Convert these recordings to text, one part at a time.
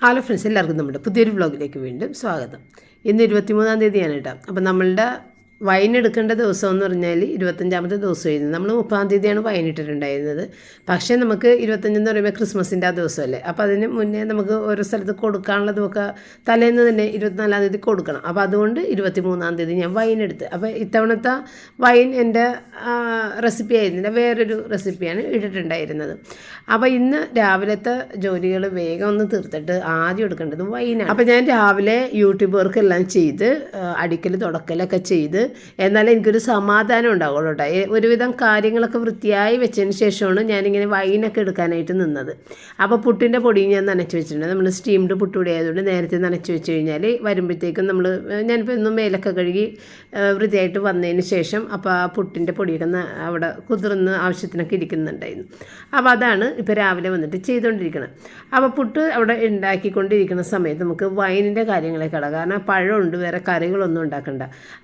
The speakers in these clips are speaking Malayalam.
ഹലോ ഫ്രണ്ട്സ്, എല്ലാവർക്കും നമ്മുടെ പുതിയൊരു വ്ളോഗിലേക്ക് വീണ്ടും സ്വാഗതം. ഇന്ന് 23-ാം തീയതിയാണ് കേട്ടോ. അപ്പോൾ നമ്മളുടെ വൈൻ എടുക്കേണ്ട ദിവസം എന്ന് പറഞ്ഞാൽ 25-ാമത്തെ ദിവസമായിരുന്നു. നമ്മൾ 30-ാം തീയതിയാണ് വൈൻ ഇട്ടിട്ടുണ്ടായിരുന്നത്. പക്ഷേ നമുക്ക് 25 എന്ന് പറയുമ്പോൾ ക്രിസ്മസിൻ്റെ ആ ദിവസമല്ലേ. അപ്പോൾ അതിന് മുന്നേ നമുക്ക് ഓരോ സ്ഥലത്ത് കൊടുക്കാനുള്ളതുമൊക്കെ തലേന്ന് തന്നെ 24-ാം തീയതി കൊടുക്കണം. അപ്പോൾ അതുകൊണ്ട് 23-ാം തീയതി ഞാൻ വൈൻ എടുത്ത്. അപ്പോൾ ഇത്തവണത്തെ വൈൻ എൻ്റെ റെസിപ്പി ആയിരുന്നില്ല, വേറൊരു റെസിപ്പിയാണ് ഇട്ടിട്ടുണ്ടായിരുന്നത്. അപ്പോൾ ഇന്ന് രാവിലത്തെ ജോലികൾ വേഗം ഒന്ന് തീർത്തിട്ട് ആദ്യം എടുക്കേണ്ടത് വൈനാണ്. അപ്പോൾ ഞാൻ രാവിലെ യൂട്യൂബ് വർക്കെല്ലാം ചെയ്ത് അടിക്കൽ തുടക്കലൊക്കെ ചെയ്ത് എന്നാലേ എനിക്കൊരു സമാധാനം ഉണ്ടാവുള്ളൂ കേട്ടോ. ഒരുവിധം കാര്യങ്ങളൊക്കെ വൃത്തിയായി വെച്ചതിന് ശേഷമാണ് ഞാനിങ്ങനെ വൈനൊക്കെ എടുക്കാനായിട്ട് നിന്നത്. അപ്പോൾ പുട്ടിൻ്റെ പൊടി ഞാൻ നനച്ച് വെച്ചിട്ടുണ്ട്. നമ്മൾ സ്റ്റീംഡ് പുട്ടുപൊടി ആയതുകൊണ്ട് നേരത്തെ നനച്ച് വെച്ച് കഴിഞ്ഞാൽ വരുമ്പോഴത്തേക്കും ഞാനിപ്പോൾ ഇന്നും മേലൊക്കെ കഴുകി വൃത്തിയായിട്ട് വന്നതിന് ശേഷം അപ്പോൾ ആ പുട്ടിൻ്റെ പൊടിയൊക്കെ അവിടെ കുതിർന്ന് ആവശ്യത്തിനൊക്കെ ഇരിക്കുന്നുണ്ടായിരുന്നു. അപ്പോൾ അതാണ് ഇപ്പോൾ രാവിലെ വന്നിട്ട് ചെയ്തുകൊണ്ടിരിക്കണം. അപ്പോൾ പുട്ട് അവിടെ ഉണ്ടാക്കിക്കൊണ്ടിരിക്കുന്ന സമയത്ത് നമുക്ക് വൈനിൻ്റെ കാര്യങ്ങളൊക്കെ ഇടാം. കാരണം പഴമുണ്ട്, വേറെ കറികളൊന്നും ഉണ്ടാക്കണ്ട.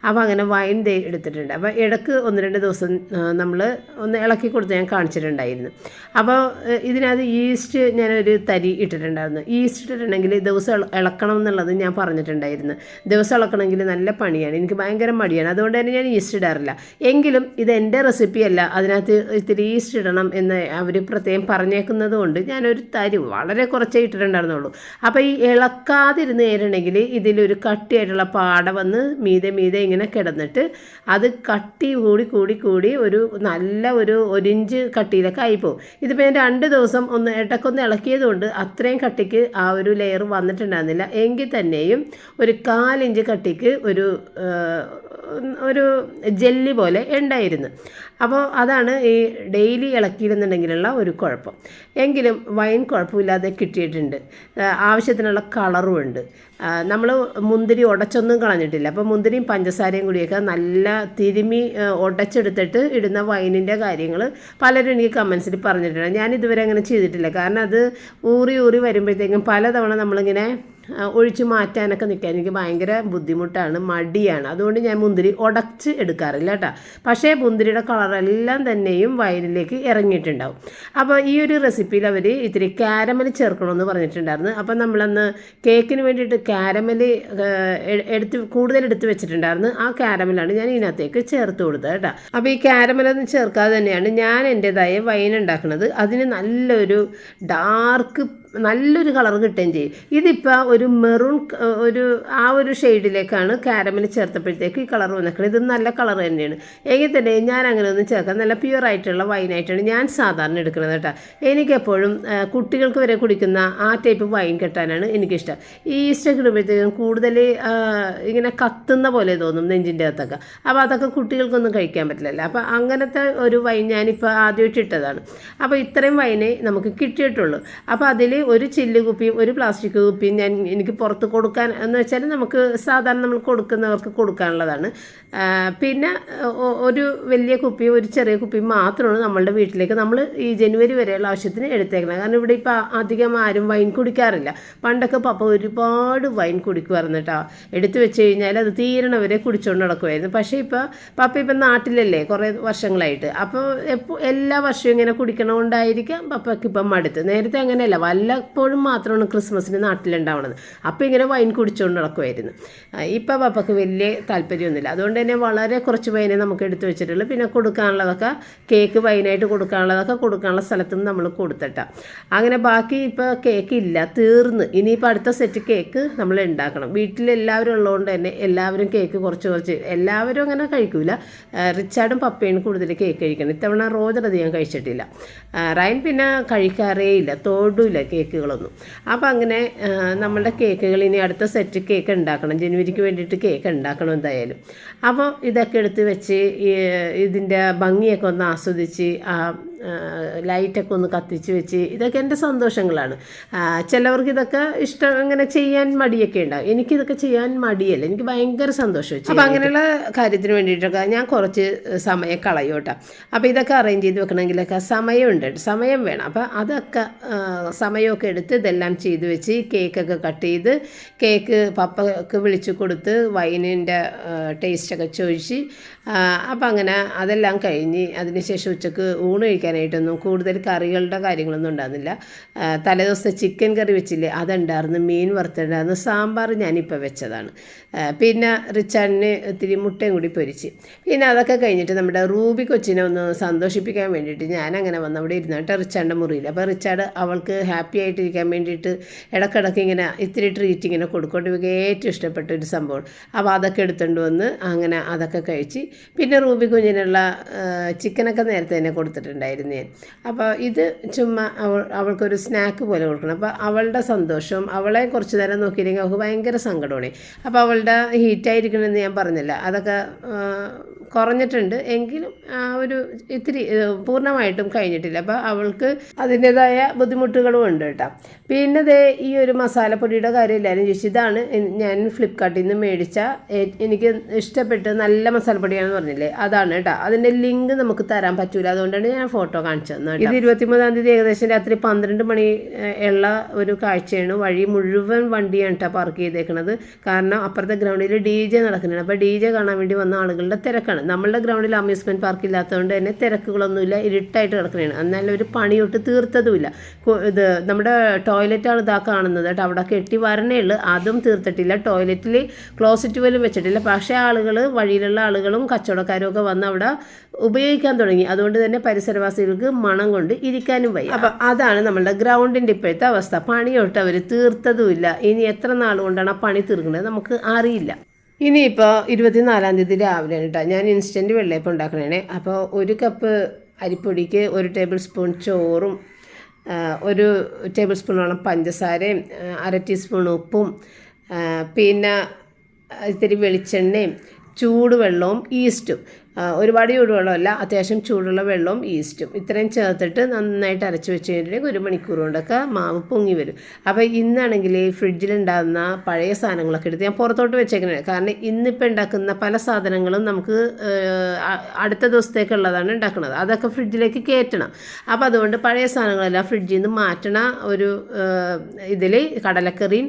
അപ്പോൾ അങ്ങനെ വൈൻ എടുത്തിട്ടുണ്ട്. അപ്പോൾ ഇടയ്ക്ക് 1-2 ദിവസം നമ്മൾ ഒന്ന് ഇളക്കി കൊടുത്ത് ഞാൻ കാണിച്ചിട്ടുണ്ടായിരുന്നു. അപ്പോൾ ഇതിനകത്ത് ഈസ്റ്റ് ഞാനൊരു തരി ഇട്ടിട്ടുണ്ടായിരുന്നു. ഈസ്റ്റ് ഇട്ടിട്ടുണ്ടെങ്കിൽ ദിവസം ഇളക്കണം എന്നുള്ളത് ഞാൻ പറഞ്ഞിട്ടുണ്ടായിരുന്നു. ദിവസം ഇളക്കണമെങ്കിൽ നല്ല പണിയാണ്, എനിക്ക് ഭയങ്കര മടിയാണ്. അതുകൊണ്ട് തന്നെ ഞാൻ ഈസ്റ്റ് ഇടാറില്ല. എങ്കിലും ഇതെൻ്റെ റെസിപ്പിയല്ല, അതിനകത്ത് ഇത്തിരി ഈസ്റ്റ് ഇടണം എന്ന് അവർ പ്രത്യേകം പറഞ്ഞേക്കുന്നത് കൊണ്ട് ഞാനൊരു തരി വളരെ കുറച്ചേ ഇട്ടിട്ടുണ്ടായിരുന്നുള്ളൂ. അപ്പോൾ ഈ ഇളക്കാതിരുന്ന് നേരിടണമെങ്കിൽ ഇതിലൊരു കട്ടിയായിട്ടുള്ള പാട വന്ന് മീതെ ഇങ്ങനെ കിടന്നിട്ട് അത് കട്ടി കൂടി ഒരു നല്ല ഒരു 1 ഇഞ്ച് കട്ടിയിലൊക്കെ ആയിപ്പോവും. ഇതിപ്പോൾ ഞാൻ 2 ദിവസം ഇടയ്ക്കൊന്ന് ഇളക്കിയത് കൊണ്ട് അത്രയും കട്ടിക്ക് ആ ഒരു ലെയർ വന്നിട്ടുണ്ടായിരുന്നില്ല. എങ്കിൽ തന്നെയും ഒരു 1/4 ഇഞ്ച് കട്ടിക്ക് ഒരു ജെല്ലി പോലെ ഉണ്ടായിരുന്നു. അപ്പോൾ അതാണ് ഈ ഡെയിലി ഇളക്കിയിരുന്നുണ്ടെങ്കിലുള്ള ഒരു കുഴപ്പം. എങ്കിലും വൈൻ കുഴപ്പമില്ലാതെ കിട്ടിയിട്ടുണ്ട്. ആവശ്യത്തിനുള്ള കളറും ഉണ്ട്. നമ്മൾ മുന്തിരി ഉടച്ചൊന്നും കളഞ്ഞിട്ടില്ല. അപ്പോൾ മുന്തിരിയും പഞ്ചസാരയും കൂടിയൊക്കെ നല്ല തിരുമി ഉടച്ചെടുത്തിട്ട് ഇടുന്ന വൈനിൻ്റെ കാര്യങ്ങൾ പലരും എനിക്ക് കമൻസിൽ പറഞ്ഞിട്ടുണ്ട്. ഞാനിതുവരെ അങ്ങനെ ചെയ്തിട്ടില്ല. കാരണം അത് ഊറി വരുമ്പോഴത്തേക്കും പലതവണ നമ്മളിങ്ങനെ ഒഴിച്ച് മാറ്റാനൊക്കെ നിൽക്കാൻ എനിക്ക് ഭയങ്കര ബുദ്ധിമുട്ടാണ്, മടിയാണ്. അതുകൊണ്ട് ഞാൻ മുന്തിരി ഉടച്ച് എടുക്കാറില്ല കേട്ടോ. പക്ഷേ മുന്തിരിയുടെ കളറെല്ലാം തന്നെയും വൈനിലേക്ക് ഇറങ്ങിയിട്ടുണ്ടാവും. അപ്പോൾ ഈ ഒരു റെസിപ്പിയിൽ അവർ ഇത്തിരി കാരമൽ ചേർക്കണമെന്ന് പറഞ്ഞിട്ടുണ്ടായിരുന്നു. അപ്പോൾ നമ്മളന്ന് കേക്കിന് വേണ്ടിയിട്ട് കാരമൽ കൂടുതൽ എടുത്ത് വെച്ചിട്ടുണ്ടായിരുന്നു. ആ കാരമലാണ് ഞാൻ ഇതിനകത്തേക്ക് ചേർത്ത് കൊടുത്തത് കേട്ടോ. അപ്പോൾ ഈ കാരമലൊന്നും ചേർക്കാതെ തന്നെയാണ് ഞാൻ എൻ്റേതായ വൈൻ ഉണ്ടാക്കുന്നത്. അതിന് നല്ലൊരു കളർ കിട്ടുകയും ചെയ്യും. ഇതിപ്പോൾ ഒരു മെറൂൺ ഒരു ഷെയ്ഡിലേക്കാണ് കാരമൽ ചേർത്തപ്പോഴത്തേക്ക് ഈ കളർ വന്നിരിക്കുന്നത്. ഇത് നല്ല കളർ തന്നെയാണ്. എങ്കിൽ തന്നെ ഞാൻ അങ്ങനെ ഒന്നും ചേർക്കാം. നല്ല പ്യുവറായിട്ടുള്ള വൈനായിട്ടാണ് ഞാൻ സാധാരണ എടുക്കുന്നത് കേട്ടോ. എനിക്കെപ്പോഴും കുട്ടികൾക്ക് വരെ കുടിക്കുന്ന ആ ടൈപ്പ് വൈൻ കിട്ടാനാണ് എനിക്കിഷ്ടം. ഈ ഈസ്റ്റൊക്കെ ഇടുമ്പോഴത്തേക്കും കൂടുതൽ ഇങ്ങനെ കത്തുന്ന പോലെ തോന്നും നെഞ്ചിൻ്റെ അകത്തൊക്കെ. അപ്പോൾ അതൊക്കെ കുട്ടികൾക്കൊന്നും കഴിക്കാൻ പറ്റില്ലല്ലോ. അപ്പോൾ അങ്ങനത്തെ ഒരു വൈൻ ഞാനിപ്പോൾ ആദ്യമായിട്ട് ഇട്ടതാണ്. അപ്പോൾ ഇത്രയും വൈനേ നമുക്ക് കിട്ടിയിട്ടുള്ളൂ. അപ്പോൾ അതിൽ ഒരു ചില്ല് കുപ്പിയും ഒരു പ്ലാസ്റ്റിക് കുപ്പിയും എനിക്ക് പുറത്ത് കൊടുക്കാൻ എന്ന് വെച്ചാൽ നമുക്ക് സാധാരണ നമ്മൾ കൊടുക്കുന്നവർക്ക് കൊടുക്കാനുള്ളതാണ്. പിന്നെ ഒരു വലിയ കുപ്പിയും ഒരു ചെറിയ കുപ്പിയും മാത്രമാണ് നമ്മളുടെ വീട്ടിലേക്ക് നമ്മൾ ഈ ജനുവരി വരെയുള്ള ആവശ്യത്തിന് എടുത്തേക്കുന്നത്. കാരണം ഇവിടെ ഇപ്പോൾ അധികം ആരും വൈൻ കുടിക്കാറില്ല. പണ്ടൊക്കെ പപ്പ ഒരുപാട് വൈൻ കുടിക്കുമായിരുന്നു കേട്ടോ. എടുത്തു വെച്ച് കഴിഞ്ഞാൽ അത് തീരണവരെ കുടിച്ചുകൊണ്ട് നടക്കുമായിരുന്നു. പക്ഷേ പപ്പ ഇപ്പം നാട്ടിലല്ലേ കുറേ വർഷങ്ങളായിട്ട്. അപ്പോൾ എല്ലാ വർഷവും ഇങ്ങനെ കുടിക്കണമുണ്ടായിരിക്കാം പപ്പയ്ക്ക് ഇപ്പം മടുത്ത്. നേരത്തെ അങ്ങനെയല്ല, വല്ലപ്പോഴും മാത്രമാണ് ക്രിസ്മസിന് നാട്ടിലുണ്ടാവുന്നത്. അപ്പോൾ ഇങ്ങനെ വൈൻ കുടിച്ചുകൊണ്ട് നടക്കുമായിരുന്നു. ഇപ്പോൾ പപ്പയ്ക്ക് വലിയ താല്പര്യമൊന്നുമില്ല. അതുകൊണ്ട് തന്നെ വളരെ കുറച്ച് വൈനേ നമുക്ക് എടുത്തു വെച്ചിട്ടുള്ളൂ. പിന്നെ കൊടുക്കാനുള്ളതൊക്കെ കേക്ക് വൈനായിട്ട് കൊടുക്കാനുള്ള സ്ഥലത്തുനിന്ന് നമ്മൾ കൊടുത്തിട്ടാണ്. അങ്ങനെ ബാക്കി ഇപ്പോൾ കേക്ക് ഇല്ല, തീർന്ന്. ഇനിയിപ്പോൾ അടുത്ത സെറ്റ് കേക്ക് നമ്മൾ ഉണ്ടാക്കണം. വീട്ടിലെല്ലാവരും ഉള്ളതുകൊണ്ട് തന്നെ എല്ലാവരും കേക്ക് കുറച്ച് എല്ലാവരും അങ്ങനെ കഴിക്കില്ല. റിച്ചാർഡും പപ്പയും കൂടുതൽ കേക്ക് കഴിക്കണം. ഇത്തവണ റോജർ അധികം കഴിച്ചിട്ടില്ല. റൈൻ പിന്നെ കഴിക്കാറേ ഇല്ല, തൊടില്ല കേക്കുകളൊന്നും. അപ്പോൾ അങ്ങനെ നമ്മളുടെ കേക്കുകൾ ഇനി അടുത്ത സെറ്റ് കേക്ക് ഉണ്ടാക്കണം. ജനുവരിക്ക് വേണ്ടിയിട്ട് കേക്ക് ഉണ്ടാക്കണം എന്തായാലും. അപ്പോൾ ഇതൊക്കെ എടുത്ത് വെച്ച് ഇതിൻ്റെ ഭംഗിയൊക്കെ ഒന്ന് ആസ്വദിച്ച് ലൈറ്റൊക്കെ ഒന്ന് കത്തിച്ച് വെച്ച് ഇതൊക്കെ എൻ്റെ സന്തോഷങ്ങളാണ്. ചിലവർക്ക് ഇതൊക്കെ ഇഷ്ടം ഇങ്ങനെ ചെയ്യാൻ മടിയൊക്കെ ഉണ്ടാകും. എനിക്കിതൊക്കെ ചെയ്യാൻ മടിയല്ല, എനിക്ക് ഭയങ്കര സന്തോഷം വെച്ചു. അപ്പോൾ അങ്ങനെയുള്ള കാര്യത്തിന് വേണ്ടിയിട്ടൊക്കെ ഞാൻ കുറച്ച് സമയം കളയും കേട്ടോ. അപ്പോൾ ഇതൊക്കെ അറേഞ്ച് ചെയ്ത് വെക്കണമെങ്കിലൊക്കെ സമയം വേണം. അപ്പോൾ അതൊക്കെ സമയമൊക്കെ എടുത്ത് ഇതെല്ലാം ചെയ്ത് വെച്ച് കേക്കൊക്കെ കട്ട് ചെയ്ത് കേക്ക് പപ്പക്ക് വിളിച്ചു കൊടുത്ത് വൈനിൻ്റെ ടേസ്റ്റൊക്കെ ചോദിച്ച് അപ്പോൾ അങ്ങനെ അതെല്ലാം കഴിഞ്ഞ് അതിന് ശേഷം ഉച്ചക്ക് ഊണ് കഴിക്കാൻ കഴിക്കാനായിട്ടൊന്നും കൂടുതൽ കറികളുടെ കാര്യങ്ങളൊന്നും ഉണ്ടായിരുന്നില്ല. തലേദിവസത്തെ ചിക്കൻ കറി വെച്ചില്ലേ അതുണ്ടായിരുന്നു, മീൻ വറുത്തുണ്ടായിരുന്നു, സാമ്പാർ ഞാനിപ്പോൾ വെച്ചതാണ്. പിന്നെ റിച്ചാർഡിന് ഇത്തിരി മുട്ടയും കൂടി പൊരിച്ച്. പിന്നെ അതൊക്കെ കഴിഞ്ഞിട്ട് നമ്മുടെ റൂബി കൊച്ചിനെ ഒന്ന് സന്തോഷിപ്പിക്കാൻ വേണ്ടിയിട്ട് ഞാനങ്ങനെ വന്ന് അവിടെ ഇരുന്നിട്ട് റിച്ചാർഡിൻ്റെ മുറിയിൽ. അപ്പോൾ റിച്ചാർഡ് അവൾക്ക് ഹാപ്പി ആയിട്ടിരിക്കാൻ വേണ്ടിയിട്ട് ഇടയ്ക്കിടയ്ക്ക് ഇങ്ങനെ ഇത്തിരി ട്രീറ്റ് ഇങ്ങനെ കൊടുക്കൊണ്ട് ഇവർക്ക് ഏറ്റവും ഇഷ്ടപ്പെട്ട ഒരു സംഭവം. അപ്പോൾ അതൊക്കെ എടുത്തുകൊണ്ട് വന്ന് അങ്ങനെ അതൊക്കെ കഴിച്ച്. പിന്നെ റൂബി കുഞ്ഞിനുള്ള ചിക്കനൊക്കെ നേരത്തെ തന്നെ കൊടുത്തിട്ടുണ്ടായിരുന്നു ഞാൻ. അപ്പോൾ ഇത് ചുമ്മാ അവൾക്കൊരു സ്നാക്ക് പോലെ കൊടുക്കണം. അപ്പോൾ അവളുടെ സന്തോഷവും അവളെ കുറച്ച് നേരം നോക്കിയില്ലെങ്കിൽ അവൾക്ക് ഭയങ്കര സങ്കടമാണ്. അപ്പോൾ അവളുടെ ഹീറ്റായിരിക്കണമെന്ന് ഞാൻ പറഞ്ഞില്ല, അതൊക്കെ കുറഞ്ഞിട്ടുണ്ട് എങ്കിലും ഒരു ഇത്തിരി പൂർണ്ണമായിട്ടും കഴിഞ്ഞിട്ടില്ല. അപ്പോൾ അവൾക്ക് അതിൻ്റേതായ ബുദ്ധിമുട്ടുകളും ഉണ്ട് കേട്ടോ. പിന്നെ ഈ ഒരു മസാലപ്പൊടിയുടെ കാര്യം എല്ലാവരും ചോദിച്ചു. ഇതാണ് ഞാൻ ഫ്ലിപ്കാർട്ടിൽ നിന്ന് മേടിച്ച എനിക്ക് ഇഷ്ടപ്പെട്ട് നല്ല മസാലപ്പൊടിയാണെന്ന് പറഞ്ഞില്ലേ, അതാണ് കേട്ടോ. അതിൻ്റെ ലിങ്ക് നമുക്ക് തരാൻ പറ്റൂല, അതുകൊണ്ടാണ് ഞാൻ ഫോട്ടോ കാണിച്ചു തന്നത്. ഇത് 23-ാം തീയതി ഏകദേശം രാത്രി 12 മണി ഉള്ള ഒരു കാഴ്ചയാണ്. വഴി മുഴുവൻ വണ്ടിയാണ് കേട്ടോ പാർക്ക് ചെയ്തേക്കുന്നത്. കാരണം അപ്പുറത്തെ ഗ്രൗണ്ടിൽ DJ നടക്കുന്നുണ്ട്. അപ്പോൾ DJ കാണാൻ വേണ്ടി വന്ന ആളുകളുടെ തിരക്കാണ്. നമ്മളുടെ ഗ്രൗണ്ടിൽ അമ്യൂസ്മെൻറ്റ് പാർക്ക് ഇല്ലാത്തതുകൊണ്ട് തന്നെ തിരക്കുകളൊന്നുമില്ല, ഇരുട്ടായിട്ട് കിടക്കുന്നതാണ്. എന്നാലും ഒരു പണിയൊട്ട് തീർത്തതുമില്ല. ഇത് നമ്മുടെ ടോയ്ലറ്റാണ് ഇതാ കാണുന്നത് കേട്ടോ, അവിടെ കെട്ടി വരണേ ഉള്ളൂ, അതും തീർത്തിട്ടില്ല. ടോയ്ലറ്റിൽ ക്ലോസറ്റ് പോലും വെച്ചിട്ടില്ല. പക്ഷേ ആളുകൾ, വഴിയിലുള്ള ആളുകളും കച്ചവടക്കാരും ഒക്കെ വന്ന് അവിടെ ഉപയോഗിക്കാൻ തുടങ്ങി. അതുകൊണ്ട് തന്നെ പരിസരവാസികൾക്ക് മണം കൊണ്ട് ഇരിക്കാനും വയ്യ. അപ്പം അതാണ് നമ്മളുടെ ഗ്രൗണ്ടിൻ്റെ ഇപ്പോഴത്തെ അവസ്ഥ. പണിയൊട്ട് അവർ തീർത്തതുമില്ല. ഇനി എത്ര നാൾ കൊണ്ടാണ് ആ പണി തീർക്കുന്നത് നമുക്ക് അറിയില്ല. ഇനിയിപ്പോൾ 24-ാം തീയതി രാവിലെയാണ് കേട്ടോ ഞാൻ ഇൻസ്റ്റൻറ്റ് വെള്ളയപ്പം ഉണ്ടാക്കണേ. അപ്പോൾ 1 കപ്പ് അരിപ്പൊടിക്ക് 1 ടേബിൾ സ്പൂൺ ചോറും 1 ടേബിൾ സ്പൂണോളം പഞ്ചസാരയും 1/2 ടീസ്പൂൺ ഉപ്പും പിന്നെ ഇത്തിരി വെളിച്ചെണ്ണയും ചൂടുവെള്ളവും ഈസ്റ്റും, ഒരുപാട് ചൂടുവെള്ളമല്ല, അത്യാവശ്യം ചൂടുള്ള വെള്ളവും ഈസ്റ്റും ഇത്രയും ചേർത്തിട്ട് നന്നായിട്ട് അരച്ച് വെച്ച് കഴിഞ്ഞിട്ടുണ്ടെങ്കിൽ 1 മണിക്കൂർ കൊണ്ടൊക്കെ മാവ് പൊങ്ങി വരും. അപ്പോൾ ഇന്നാണെങ്കിൽ ഫ്രിഡ്ജിലുണ്ടാകുന്ന പഴയ സാധനങ്ങളൊക്കെ എടുത്ത് ഞാൻ പുറത്തോട്ട് വെച്ചേക്കുന്നത്. കാരണം ഇന്നിപ്പോൾ ഉണ്ടാക്കുന്ന പല സാധനങ്ങളും നമുക്ക് അടുത്ത ദിവസത്തേക്കുള്ളതാണ് ഉണ്ടാക്കുന്നത്, അതൊക്കെ ഫ്രിഡ്ജിലേക്ക് കയറ്റണം. അപ്പോൾ അതുകൊണ്ട് പഴയ സാധനങ്ങളെല്ലാം ഫ്രിഡ്ജിൽ നിന്ന് മാറ്റണ ഒരു ഇതിൽ കടലക്കറിയും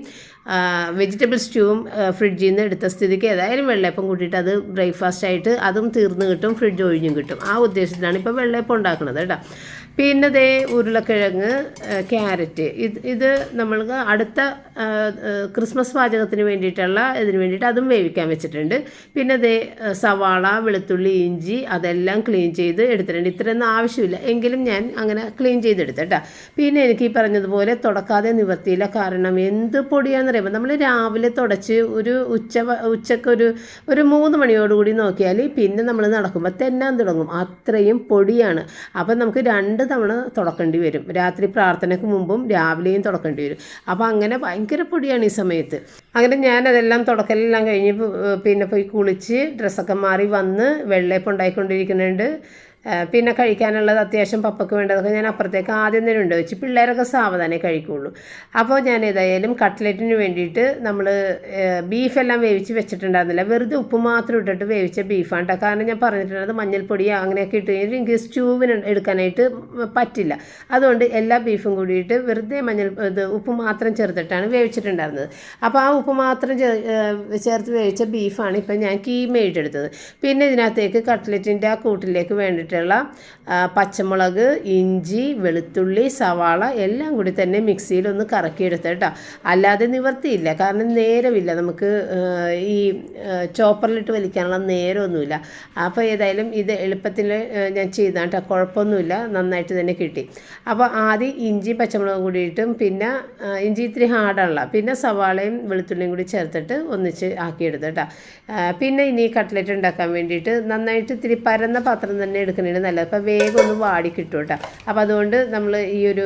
വെജിറ്റബിൾ സ്റ്റൂവും ഫ്രിഡ്ജിൽ നിന്ന് എടുത്ത സ്ഥിതിക്ക് ഏതായാലും വെള്ളയപ്പം കൂട്ടിയിട്ട് അത് ബ്രേക്ക്ഫാസ്റ്റ് ആയിട്ട് അതും തീർന്ന് കിട്ടും, ഫ്രിഡ്ജ് ഒഴിഞ്ഞും കിട്ടും. ആ ഉദ്ദേശത്തിലാണ് ഇപ്പോൾ വെള്ളയപ്പം ഉണ്ടാക്കുന്നത് കേട്ടോ. പിന്നെ ഉരുളക്കിഴങ്ങ്, ക്യാരറ്റ്, ഇത് നമ്മൾക്ക് അടുത്ത ക്രിസ്മസ് പാചകത്തിന് വേണ്ടിയിട്ടുള്ള ഇതിന് വേണ്ടിയിട്ട് അതും വേവിക്കാൻ വെച്ചിട്ടുണ്ട്. പിന്നെ സവാള, വെളുത്തുള്ളി, ഇഞ്ചി അതെല്ലാം ക്ലീൻ ചെയ്ത് എടുത്തിട്ടുണ്ട്. ഇത്രയൊന്നും ആവശ്യമില്ല എങ്കിലും ഞാൻ അങ്ങനെ ക്ലീൻ ചെയ്തെടുത്തേട്ടാ. പിന്നെ എനിക്ക് ഈ പറഞ്ഞതുപോലെ തുടക്കാതെ നിവർത്തിയില്ല. കാരണം എന്ത് പൊടിയാണെന്ന് പറയുമ്പോൾ നമ്മൾ രാവിലെ തുടച്ച് ഒരു ഉച്ചക്ക് ഒരു 3 മണിയോടുകൂടി നോക്കിയാൽ പിന്നെ നമ്മൾ നടക്കുമ്പോൾ തെന്നാൻ തുടങ്ങും, അത്രയും പൊടിയാണ്. അപ്പം നമുക്ക് 2 തവണ തുടക്കേണ്ടി വരും. രാത്രി പ്രാർത്ഥനയ്ക്ക് മുമ്പും രാവിലെയും തുടക്കേണ്ടി വരും. അപ്പോൾ അങ്ങനെ ഭയങ്കര പൊടിയാണ് ഈ സമയത്ത്. അങ്ങനെ ഞാനതെല്ലാം തുടക്കലെല്ലാം കഴിഞ്ഞ് പിന്നെ പോയി കുളിച്ച് ഡ്രസ്സൊക്കെ മാറി വന്ന് വെള്ളയപ്പം ഉണ്ടായിക്കൊണ്ടിരിക്കുന്നുണ്ട്. പിന്നെ കഴിക്കാനുള്ളത് അത്യാവശ്യം പപ്പയ്ക്ക് വേണ്ടതൊക്കെ ഞാൻ അപ്പുറത്തേക്ക് ആദ്യം തന്നെ ഉണ്ട് വെച്ച്, പിള്ളേരൊക്കെ സാവധാനേ കഴിക്കുള്ളൂ. അപ്പോൾ ഞാൻ ഏതായാലും കട്ട്ലറ്റിന് വേണ്ടിയിട്ട് നമ്മൾ ബീഫെല്ലാം വേവിച്ച് വെച്ചിട്ടുണ്ടായിരുന്നില്ല, വെറുതെ ഉപ്പ് മാത്രം ഇട്ടിട്ട് വേവിച്ച ബീഫാണ് കേട്ടോ. കാരണം ഞാൻ പറഞ്ഞിട്ടുള്ളത് മഞ്ഞൾപ്പൊടി അങ്ങനെയൊക്കെ ഇട്ട് കഴിഞ്ഞിട്ട് എനിക്ക് സ്റ്റൂവിന് എടുക്കാനായിട്ട് പറ്റില്ല. അതുകൊണ്ട് എല്ലാ ബീഫും കൂടിയിട്ട് വെറുതെ ഉപ്പ് മാത്രം ചേർത്തിട്ടാണ് വേവിച്ചിട്ടുണ്ടായിരുന്നത്. അപ്പോൾ ആ ഉപ്പ് മാത്രം ചേർത്ത് വേവിച്ച ബീഫാണ് ഇപ്പം ഞാൻ കീമയായിട്ട് എടുത്തത്. പിന്നെ ഇതിനകത്തേക്ക് കട്ട്ലറ്റിൻ്റെ ആ കൂട്ടിലേക്ക് വേണ്ടിയിട്ട് പച്ചമുളക്, ഇഞ്ചി, വെളുത്തുള്ളി, സവാള എല്ലാം കൂടി തന്നെ മിക്സിയിൽ ഒന്ന് കറക്കിയെടുത്ത് കേട്ടോ. അല്ലാതെ നിവർത്തിയില്ല, കാരണം നേരമില്ല നമുക്ക് ഈ ചോപ്പറിലിട്ട് വലിക്കാനുള്ള നേരമൊന്നുമില്ല. അപ്പോൾ ഏതായാലും ഇത് എളുപ്പത്തിൽ ഞാൻ ചെയ്താൽ കേട്ടോ, കുഴപ്പമൊന്നുമില്ല, നന്നായിട്ട് തന്നെ കിട്ടി. അപ്പോൾ ആദ്യം ഇഞ്ചി പച്ചമുളകും കൂടിയിട്ടും പിന്നെ ഇഞ്ചി ഇത്തിരി ഹാർഡാണല്ലോ, പിന്നെ സവാളയും വെളുത്തുള്ളിയും കൂടി ചേർത്തിട്ട് ഒന്നിച്ച് ആക്കിയെടുത്ത് കേട്ടോ. പിന്നെ ഇനി കട്ട്ലറ്റ് ഉണ്ടാക്കാൻ വേണ്ടിയിട്ട് നന്നായിട്ട് ഇത്തിരി പരന്ന പാത്രം തന്നെ എടുക്കണം നല്ലത്. അപ്പോൾ വേഗം ഒന്ന് വാടി കിട്ടും കേട്ടോ. അപ്പോൾ അതുകൊണ്ട് നമ്മൾ ഈ ഒരു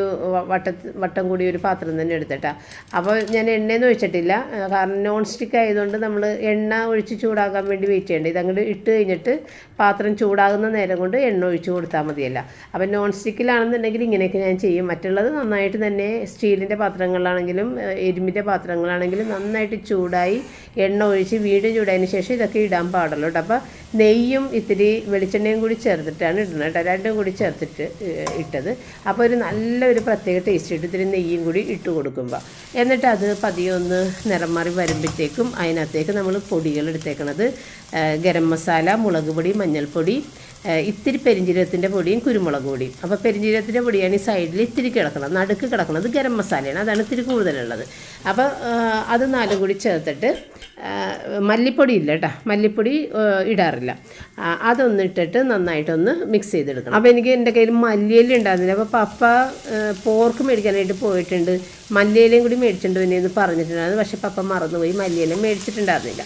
വട്ടം കൂടി ഒരു പാത്രം തന്നെ എടുത്തിട്ടാ. അപ്പോൾ ഞാൻ എണ്ണയൊന്നും ഒഴിച്ചിട്ടില്ല, കാരണം നോൺ സ്റ്റിക്ക് ആയതുകൊണ്ട് നമ്മൾ എണ്ണ ഒഴിച്ച് ചൂടാകാൻ വേണ്ടി വെയിറ്റ് ചെയ്യേണ്ടത്. ഇതങ്ങോട്ട് ഇട്ട് കഴിഞ്ഞിട്ട് പാത്രം ചൂടാകുന്ന നേരം കൊണ്ട് എണ്ണ ഒഴിച്ച് കൊടുത്താൽ മതിയല്ല. അപ്പോൾ നോൺ സ്റ്റിക്കിലാണെന്നുണ്ടെങ്കിൽ ഇങ്ങനെയൊക്കെ ഞാൻ ചെയ്യും. മറ്റുള്ളത് നന്നായിട്ട് തന്നെ സ്റ്റീലിൻ്റെ പാത്രങ്ങളാണെങ്കിലും ഇരുമ്പിൻ്റെ പാത്രങ്ങളാണെങ്കിലും നന്നായിട്ട് ചൂടായി എണ്ണ ഒഴിച്ച് വീണ്ടും ചൂടായതിന് ശേഷം ഇതൊക്കെ ഇടാൻ പാടുള്ളൂ കേട്ടോ. അപ്പോൾ നെയ്യും ഇത്തിരി വെളിച്ചെണ്ണയും കൂടി ചേർത്തിട്ടാണ് ഇടുന്നത് കേട്ടോ, രണ്ടും കൂടി ചേർത്തിട്ട് ഇട്ടത്. അപ്പോൾ ഒരു നല്ലൊരു പ്രത്യേക ടേസ്റ്റ് ഇട്ട് ഇത്തിരി നെയ്യും കൂടി ഇട്ട് കൊടുക്കുമ്പോൾ, എന്നിട്ട് അത് പതിയെ ഒന്ന് നിറം മാറി വരുമ്പോഴത്തേക്കും അതിനകത്തേക്ക് നമ്മൾ പൊടികൾ എടുത്തേക്കണത് ഗരം മസാല, മുളക് പൊടി, മഞ്ഞൾപ്പൊടി, ഇത്തിരി പെരിഞ്ജീരകത്തിൻ്റെ പൊടിയും കുരുമുളക് പൊടിയും. അപ്പോൾ പെരിഞ്ജീരകത്തിൻ്റെ പൊടിയാണ് ഈ സൈഡിൽ ഇത്തിരി കിടക്കണം, നടുക്ക് കിടക്കുന്നത് ഗരം മസാലയാണ്, അതാണ് ഇത്തിരി കൂടുതലുള്ളത്. അപ്പോൾ അത് 4 കൂടി ചേർത്തിട്ട് മല്ലിപ്പൊടി ഇല്ല കേട്ടോ, മല്ലിപ്പൊടി ഇടാറില്ല, അതൊന്നിട്ടിട്ട് നന്നായിട്ടൊന്ന് മിക്സ് ചെയ്തെടുക്കണം. അപ്പോൾ എനിക്ക് എൻ്റെ കയ്യിൽ മല്ലിയില ഉണ്ടായിരുന്നില്ല. അപ്പോൾ പപ്പ പോർക്ക് മേടിക്കാനായിട്ട് പോയിട്ടുണ്ട്, മല്ലിയിലയും കൂടി മേടിച്ചിട്ടുണ്ട് പിന്നെ എന്ന് പറഞ്ഞിട്ടുണ്ടായിരുന്നു. പക്ഷേ പപ്പ മറന്നുപോയി, മല്ലിയില മേടിച്ചിട്ടുണ്ടായിരുന്നില്ല.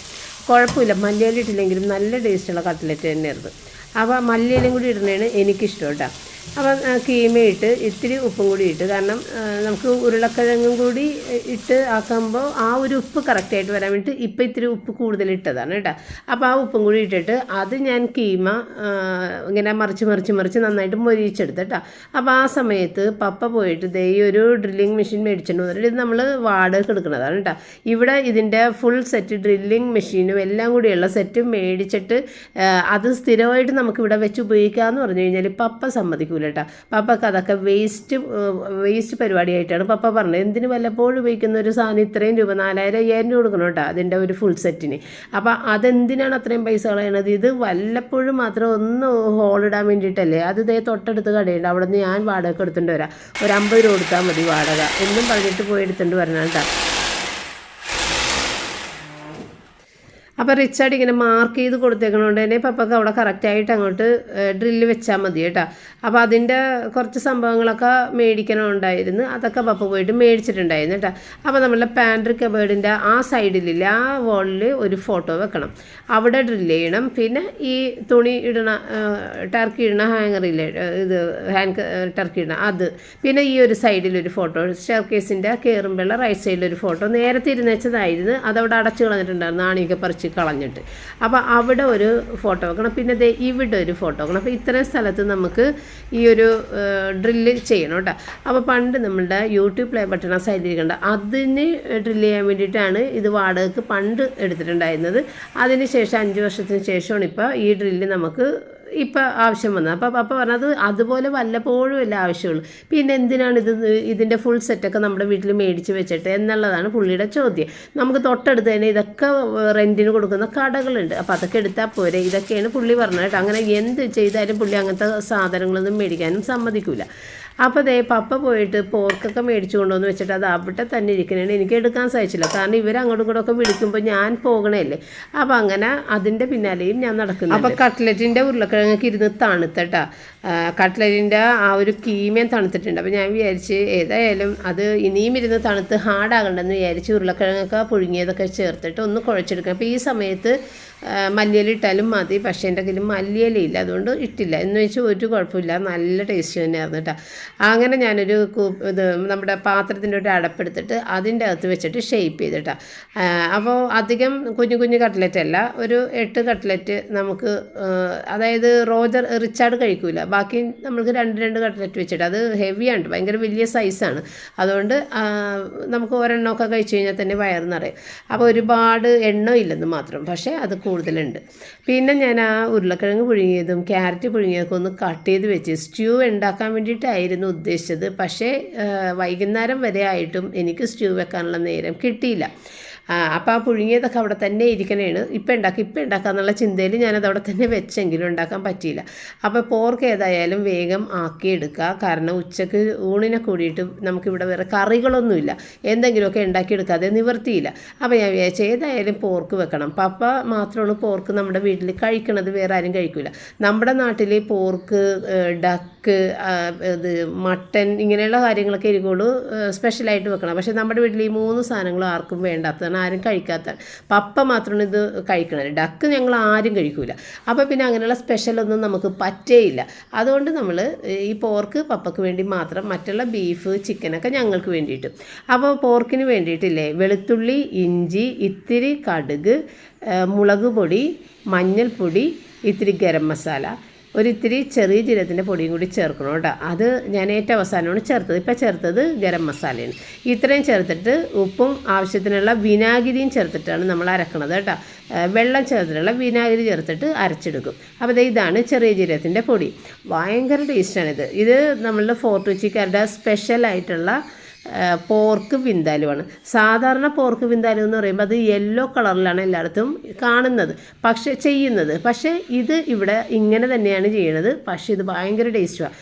കുഴപ്പമില്ല, മല്ലിയില ഇട്ടില്ലെങ്കിലും നല്ല ടേസ്റ്റുള്ള കട്ട്ലറ്റ് തന്നെയായിരുന്നു. അപ്പോൾ മല്ലിയിലയും കൂടി ഇടുന്നതാണ് എനിക്കിഷ്ടം കേട്ടോ. അപ്പം കീമയിട്ട് ഇത്തിരി ഉപ്പും കൂടി ഇട്ട്, കാരണം നമുക്ക് ഉരുളക്കിഴങ്ങും കൂടി ഇട്ട് ആക്കുമ്പോൾ ആ ഒരു ഉപ്പ് കറക്റ്റായിട്ട് വരാൻ വേണ്ടിയിട്ട് ഇപ്പം ഇത്തിരി ഉപ്പ് കൂടുതൽ ഇട്ടതാണ് കേട്ടോ. അപ്പോൾ ആ ഉപ്പും കൂടി ഇട്ടിട്ട് അത് ഞാൻ കീമ ഇങ്ങനെ മറിച്ച് നന്നായിട്ട് മൊരിച്ചെടുത്ത് കേട്ടോ. അപ്പോൾ ആ സമയത്ത് പപ്പ പോയിട്ട് ദേ ഈ ഒരു ഡ്രില്ലിങ് മെഷീൻ മേടിച്ചിട്ടുണ്ട് പറഞ്ഞിട്ട് ഇത് നമ്മൾ വാടകയ്ക്ക് എടുക്കുന്നതാണ് കേട്ടോ. ഇവിടെ ഇതിൻ്റെ ഫുൾ സെറ്റ് ഡ്രില്ലിങ് മെഷീനും എല്ലാം കൂടിയുള്ള സെറ്റ് മേടിച്ചിട്ട് അത് സ്ഥിരമായിട്ട് നമുക്കിവിടെ വെച്ച് ഉപയോഗിക്കാമെന്ന് പറഞ്ഞു കഴിഞ്ഞാൽ പപ്പ സമ്മതിക്കൂല കേട്ടോ. പപ്പക്ക് അതൊക്കെ വേസ്റ്റ് പരിപാടിയായിട്ടാണ് പപ്പ പറഞ്ഞത്. എന്തിന് വല്ലപ്പോഴും ഉപയോഗിക്കുന്ന ഒരു സാധനം ഇത്രയും രൂപ 4000-5000 രൂപ കൊടുക്കണം കേട്ടോ അതിൻ്റെ ഒരു ഫുൾ സെറ്റിന്. അപ്പോൾ അതെന്തിനാണ് അത്രയും പൈസ കളയണത്? ഇത് വല്ലപ്പോഴും മാത്രം ഒന്ന് ഹോളിടാൻ വേണ്ടിയിട്ടല്ലേ. അത് ഇതേ തൊട്ടടുത്ത് കടയുണ്ട്, അവിടെ നിന്ന് ഞാൻ വാടക എടുത്തുകൊണ്ട് വരാം, ഒരു 50 രൂപ കൊടുത്താൽ മതി വാടക എന്നും പറഞ്ഞിട്ട് പോയി എടുത്തുകൊണ്ട് വരണം കേട്ടോ. അപ്പോൾ റിച്ചാർഡ് ഇങ്ങനെ മാർക്ക് ചെയ്ത് കൊടുത്തേക്കണോണ്ട് തന്നെ പപ്പക്ക് അവിടെ കറക്റ്റായിട്ട് അങ്ങോട്ട് ഡ്രില്ല് വെച്ചാൽ മതി കേട്ടോ. അപ്പോൾ അതിൻ്റെ കുറച്ച് സംഭവങ്ങളൊക്കെ മേടിക്കണമുണ്ടായിരുന്നു, അതൊക്കെ പപ്പ പോയിട്ട് മേടിച്ചിട്ടുണ്ടായിരുന്നു കേട്ടോ. അപ്പോൾ നമ്മളുടെ പാൻട്രി കബേർഡിൻ്റെ ആ സൈഡിലില്ല, ആ വാളിൽ ഒരു ഫോട്ടോ വെക്കണം, അവിടെ ഡ്രില്ല് ചെയ്യണം. പിന്നെ ഈ തുണി ഇടണ ടർക്കി ഇടണ ഹാങ്ങറില്ലേ, ഇത് ഹാൻഡ് ടർക്കി ഇടണ അത്, പിന്നെ ഈ ഒരു സൈഡിലൊരു ഫോട്ടോ, സ്റ്റെയർകേസിൻ്റെ കയറുമ്പോഴുള്ള റൈറ്റ് സൈഡിലൊരു ഫോട്ടോ നേരത്തെ ഇരുന്ന് വെച്ചതായിരുന്നു, അതവിടെ അടച്ചു കളഞ്ഞിട്ടുണ്ടായിരുന്നു ആണിയൊക്കെ പറിച്ച് കളഞ്ഞിട്ട്. അപ്പോൾ അവിടെ ഒരു ഫോട്ടോ വെക്കണം, പിന്നെ ഇവിടെ ഒരു ഫോട്ടോ വെക്കണം. അപ്പോൾ ഇത്രയും സ്ഥലത്ത് നമുക്ക് ഈ ഒരു ഡ്രില്ല് ചെയ്യണം കേട്ടോ. അപ്പോൾ പണ്ട് നമ്മളുടെ യൂട്യൂബ് പ്ലേ ബട്ടൺ ആ സൈഡിലിരിക്കേണ്ട, അതിന് ഡ്രില്ല് ചെയ്യാൻ വേണ്ടിയിട്ടാണ് ഇത് വാടകയ്ക്ക് പണ്ട് എടുത്തിട്ടുണ്ടായിരുന്നത്. അതിന് ശേഷം 5 വർഷത്തിന് ശേഷമാണ് ഇപ്പോൾ ഈ ഡ്രില്ല് നമുക്ക് ഇപ്പോൾ ആവശ്യം വന്നത്. അപ്പോൾ പപ്പ പറഞ്ഞത് അതുപോലെ വല്ലപ്പോഴും അല്ല ആവശ്യമുള്ളൂ, പിന്നെ എന്തിനാണ് ഇതിൻ്റെ ഫുൾ സെറ്റൊക്കെ നമ്മുടെ വീട്ടിൽ മേടിച്ച് വെച്ചിട്ട് എന്നുള്ളതാണ് പുള്ളിയുടെ ചോദ്യം. നമുക്ക് തൊട്ടടുത്ത് തന്നെ ഇതൊക്കെ റെൻറ്റിന് കൊടുക്കുന്ന കടകളുണ്ട്, അപ്പോൾ അതൊക്കെ എടുത്താൽ പോരെ, ഇതൊക്കെയാണ് പുള്ളി പറഞ്ഞത് കേട്ടോ. അങ്ങനെ എന്ത് ചെയ്താലും പുള്ളി അങ്ങനത്തെ സാധനങ്ങളൊന്നും മേടിക്കാനും സമ്മതിക്കില്ല. അപ്പോൾ ദേ പപ്പ പോയിട്ട് പോർക്കൊക്കെ മേടിച്ചു കൊണ്ടുവന്ന് വെച്ചിട്ട് അത് അവിടെ തന്നെ ഇരിക്കണേണ്. എനിക്ക് എടുക്കാൻ സാധിച്ചില്ല, കാരണം ഇവർ അങ്ങോട്ടും ഇങ്ങോട്ടൊക്കെ വിളിക്കുമ്പോൾ ഞാൻ പോകണല്ലേ. അപ്പോൾ അങ്ങനെ അതിൻ്റെ പിന്നാലെയും ഞാൻ നടക്കുന്നു. അപ്പോൾ കട്ട്ലറ്റിൻ്റെ ഉരുളക്കിഴങ്ങൊക്കെ ഇരുന്ന് തണുത്തട്ടാ, കട്ട്ലറ്റിൻ്റെ ആ ഒരു കീമയും തണുത്തിട്ടുണ്ട്. അപ്പോൾ ഞാൻ വിചാരിച്ച് ഏതായാലും അത് ഇനിയും ഇരുന്ന് തണുത്ത് ഹാർഡാകണ്ടെന്ന് വിചാരിച്ച് ഉരുളക്കിഴങ്ങൊക്കെ പുഴുങ്ങിയതൊക്കെ ചേർത്തിട്ട് ഒന്ന് കുഴച്ചെടുക്കണം. അപ്പോൾ ഈ സമയത്ത് മല്ലിയില ഇട്ടാലും മതി, പക്ഷേ എൻ്റെ കയ്യിൽ മല്ലിയില ഇല്ല, അതുകൊണ്ട് ഇട്ടില്ല. എന്ന് വെച്ചാൽ ഒരു കുഴപ്പമില്ല, നല്ല ടേസ്റ്റ് തന്നെയായിരുന്നു കേട്ടോ. അങ്ങനെ ഞാനൊരു ഇത് നമ്മുടെ പാത്രത്തിൻ്റെ ഒരു അടപ്പെടുത്തിട്ട് അതിൻ്റെ അകത്ത് വെച്ചിട്ട് ഷേപ്പ് ചെയ്തിട്ടാ. അപ്പോൾ അധികം കുഞ്ഞു കട്ട്ലറ്റ് അല്ല, ഒരു 8 കട്ട്ലറ്റ് നമുക്ക്, അതായത് റിച്ചാർഡ് കഴിക്കൂല, ബാക്കി നമുക്ക് 2 കട്ട്ലറ്റ് വെച്ചിട്ട്, അത് ഹെവിയാണ്, ഭയങ്കര വലിയ സൈസാണ്, അതുകൊണ്ട് നമുക്ക് ഒരെണ്ണമൊക്കെ കഴിച്ചു കഴിഞ്ഞാൽ തന്നെ വയറ് നിറയും. അപ്പോൾ ഒരുപാട് എണ്ണ ഇല്ലെന്ന് മാത്രം, പക്ഷേ അത് കൂടുതലുണ്ട്. പിന്നെ ഞാൻ ആ ഉരുളക്കിഴങ്ങ് പുഴുങ്ങിയതും ക്യാരറ്റ് പുഴുങ്ങിയതൊക്കെ ഒന്ന് കട്ട് ചെയ്ത് വെച്ച് സ്റ്റ്യൂ ഉണ്ടാക്കാൻ വേണ്ടിയിട്ടായിരുന്നു ഉദ്ദേശിച്ചത്. പക്ഷേ വൈകുന്നേരം വരെ ആയിട്ടും എനിക്ക് സ്റ്റ്യൂ വെക്കാനുള്ള നേരം കിട്ടിയില്ല. അപ്പോൾ ആ പുഴുങ്ങിയതൊക്കെ അവിടെ തന്നെ ഇരിക്കണേണ്, ഇപ്പം ഉണ്ടാക്കാന്നുള്ള ചിന്തയിൽ ഞാനത് അവിടെ തന്നെ വെച്ചെങ്കിലും ഉണ്ടാക്കാൻ പറ്റിയില്ല. അപ്പോൾ പോർക്ക് ഏതായാലും വേഗം ആക്കിയെടുക്കുക, കാരണം ഉച്ചക്ക് ഊണിനെ കൂടിയിട്ട് നമുക്കിവിടെ വേറെ കറികളൊന്നുമില്ല, എന്തെങ്കിലുമൊക്കെ ഉണ്ടാക്കിയെടുക്കാതെ നിവർത്തിയില്ല. അപ്പോൾ ഞാൻ വിചാരിച്ചു ഏതായാലും പോർക്ക് വെക്കണം. പപ്പ മാത്രമാണ് പോർക്ക് നമ്മുടെ വീട്ടിൽ കഴിക്കണത്, വേറെ ആരും കഴിക്കില്ല. നമ്മുടെ നാട്ടിൽ പോർക്ക്, ഡക്ക്, ഇത് മട്ടൻ, ഇങ്ങനെയുള്ള കാര്യങ്ങളൊക്കെ ഇരിക്കുള്ളൂ സ്പെഷ്യലായിട്ട് വെക്കണം. പക്ഷേ നമ്മുടെ വീട്ടിൽ ഈ 3 സാധനങ്ങളും ആർക്കും വേണ്ടാത്തതാണ്, ആരും കഴിക്കാത്തതാണ്. പപ്പ മാത്രമാണ് ഇത് കഴിക്കണത്, ഡക്ക് ഞങ്ങൾ ആരും കഴിക്കില്ല. അപ്പോൾ പിന്നെ അങ്ങനെയുള്ള സ്പെഷ്യലൊന്നും നമുക്ക് പറ്റേയില്ല. അതുകൊണ്ട് നമ്മൾ ഈ പോർക്ക് പപ്പയ്ക്ക് വേണ്ടി മാത്രം, മറ്റുള്ള ബീഫ് ചിക്കനൊക്കെ ഞങ്ങൾക്ക് വേണ്ടിയിട്ട്. അപ്പോൾ പോർക്കിന് വേണ്ടിയിട്ടില്ലേ, വെളുത്തുള്ളി, ഇഞ്ചി, ഇത്തിരി കടുക്, മുളക് പൊടി, മഞ്ഞൾപ്പൊടി, ഇത്തിരി ഗരം മസാല, ഒരിത്തിരി ചെറിയ ജീരകത്തിൻ്റെ പൊടിയും കൂടി ചേർക്കണം കേട്ടോ. അത് ഞാൻ ഏറ്റവും അവസാനമാണ് ചേർത്തത്, ഇപ്പോൾ ചേർത്തത് ഗരം മസാലയാണ്. ഇത്രയും ചേർത്തിട്ട് ഉപ്പും ആവശ്യത്തിനുള്ള വിനാഗിരിയും ചേർത്തിട്ടാണ് നമ്മൾ അരക്കണത് കേട്ടോ. വെള്ളം ചേർത്തിട്ടുള്ള വിനാഗിരി ചേർത്തിട്ട് അരച്ചെടുക്കും. അപ്പോൾ ഇതാണ് ചെറിയ ജീരകത്തിൻ്റെ പൊടി, ഭയങ്കര ടേസ്റ്റാണിത്. ഇത് നമ്മളുടെ ഫോർട്ട് കൊച്ചിക്കാരുടെ സ്പെഷ്യലായിട്ടുള്ള പോർക്ക് വിന്താലുമാണ്. സാധാരണ പോർക്ക് വിന്താലു എന്ന് പറയുമ്പോൾ അത് യെല്ലോ കളറിലാണ് എല്ലായിടത്തും കാണുന്നത്, പക്ഷേ ഇത് ഇവിടെ ഇങ്ങനെ തന്നെയാണ് ചെയ്യണത്. പക്ഷേ ഇത് ഭയങ്കര ടേസ്റ്റുമാണ്.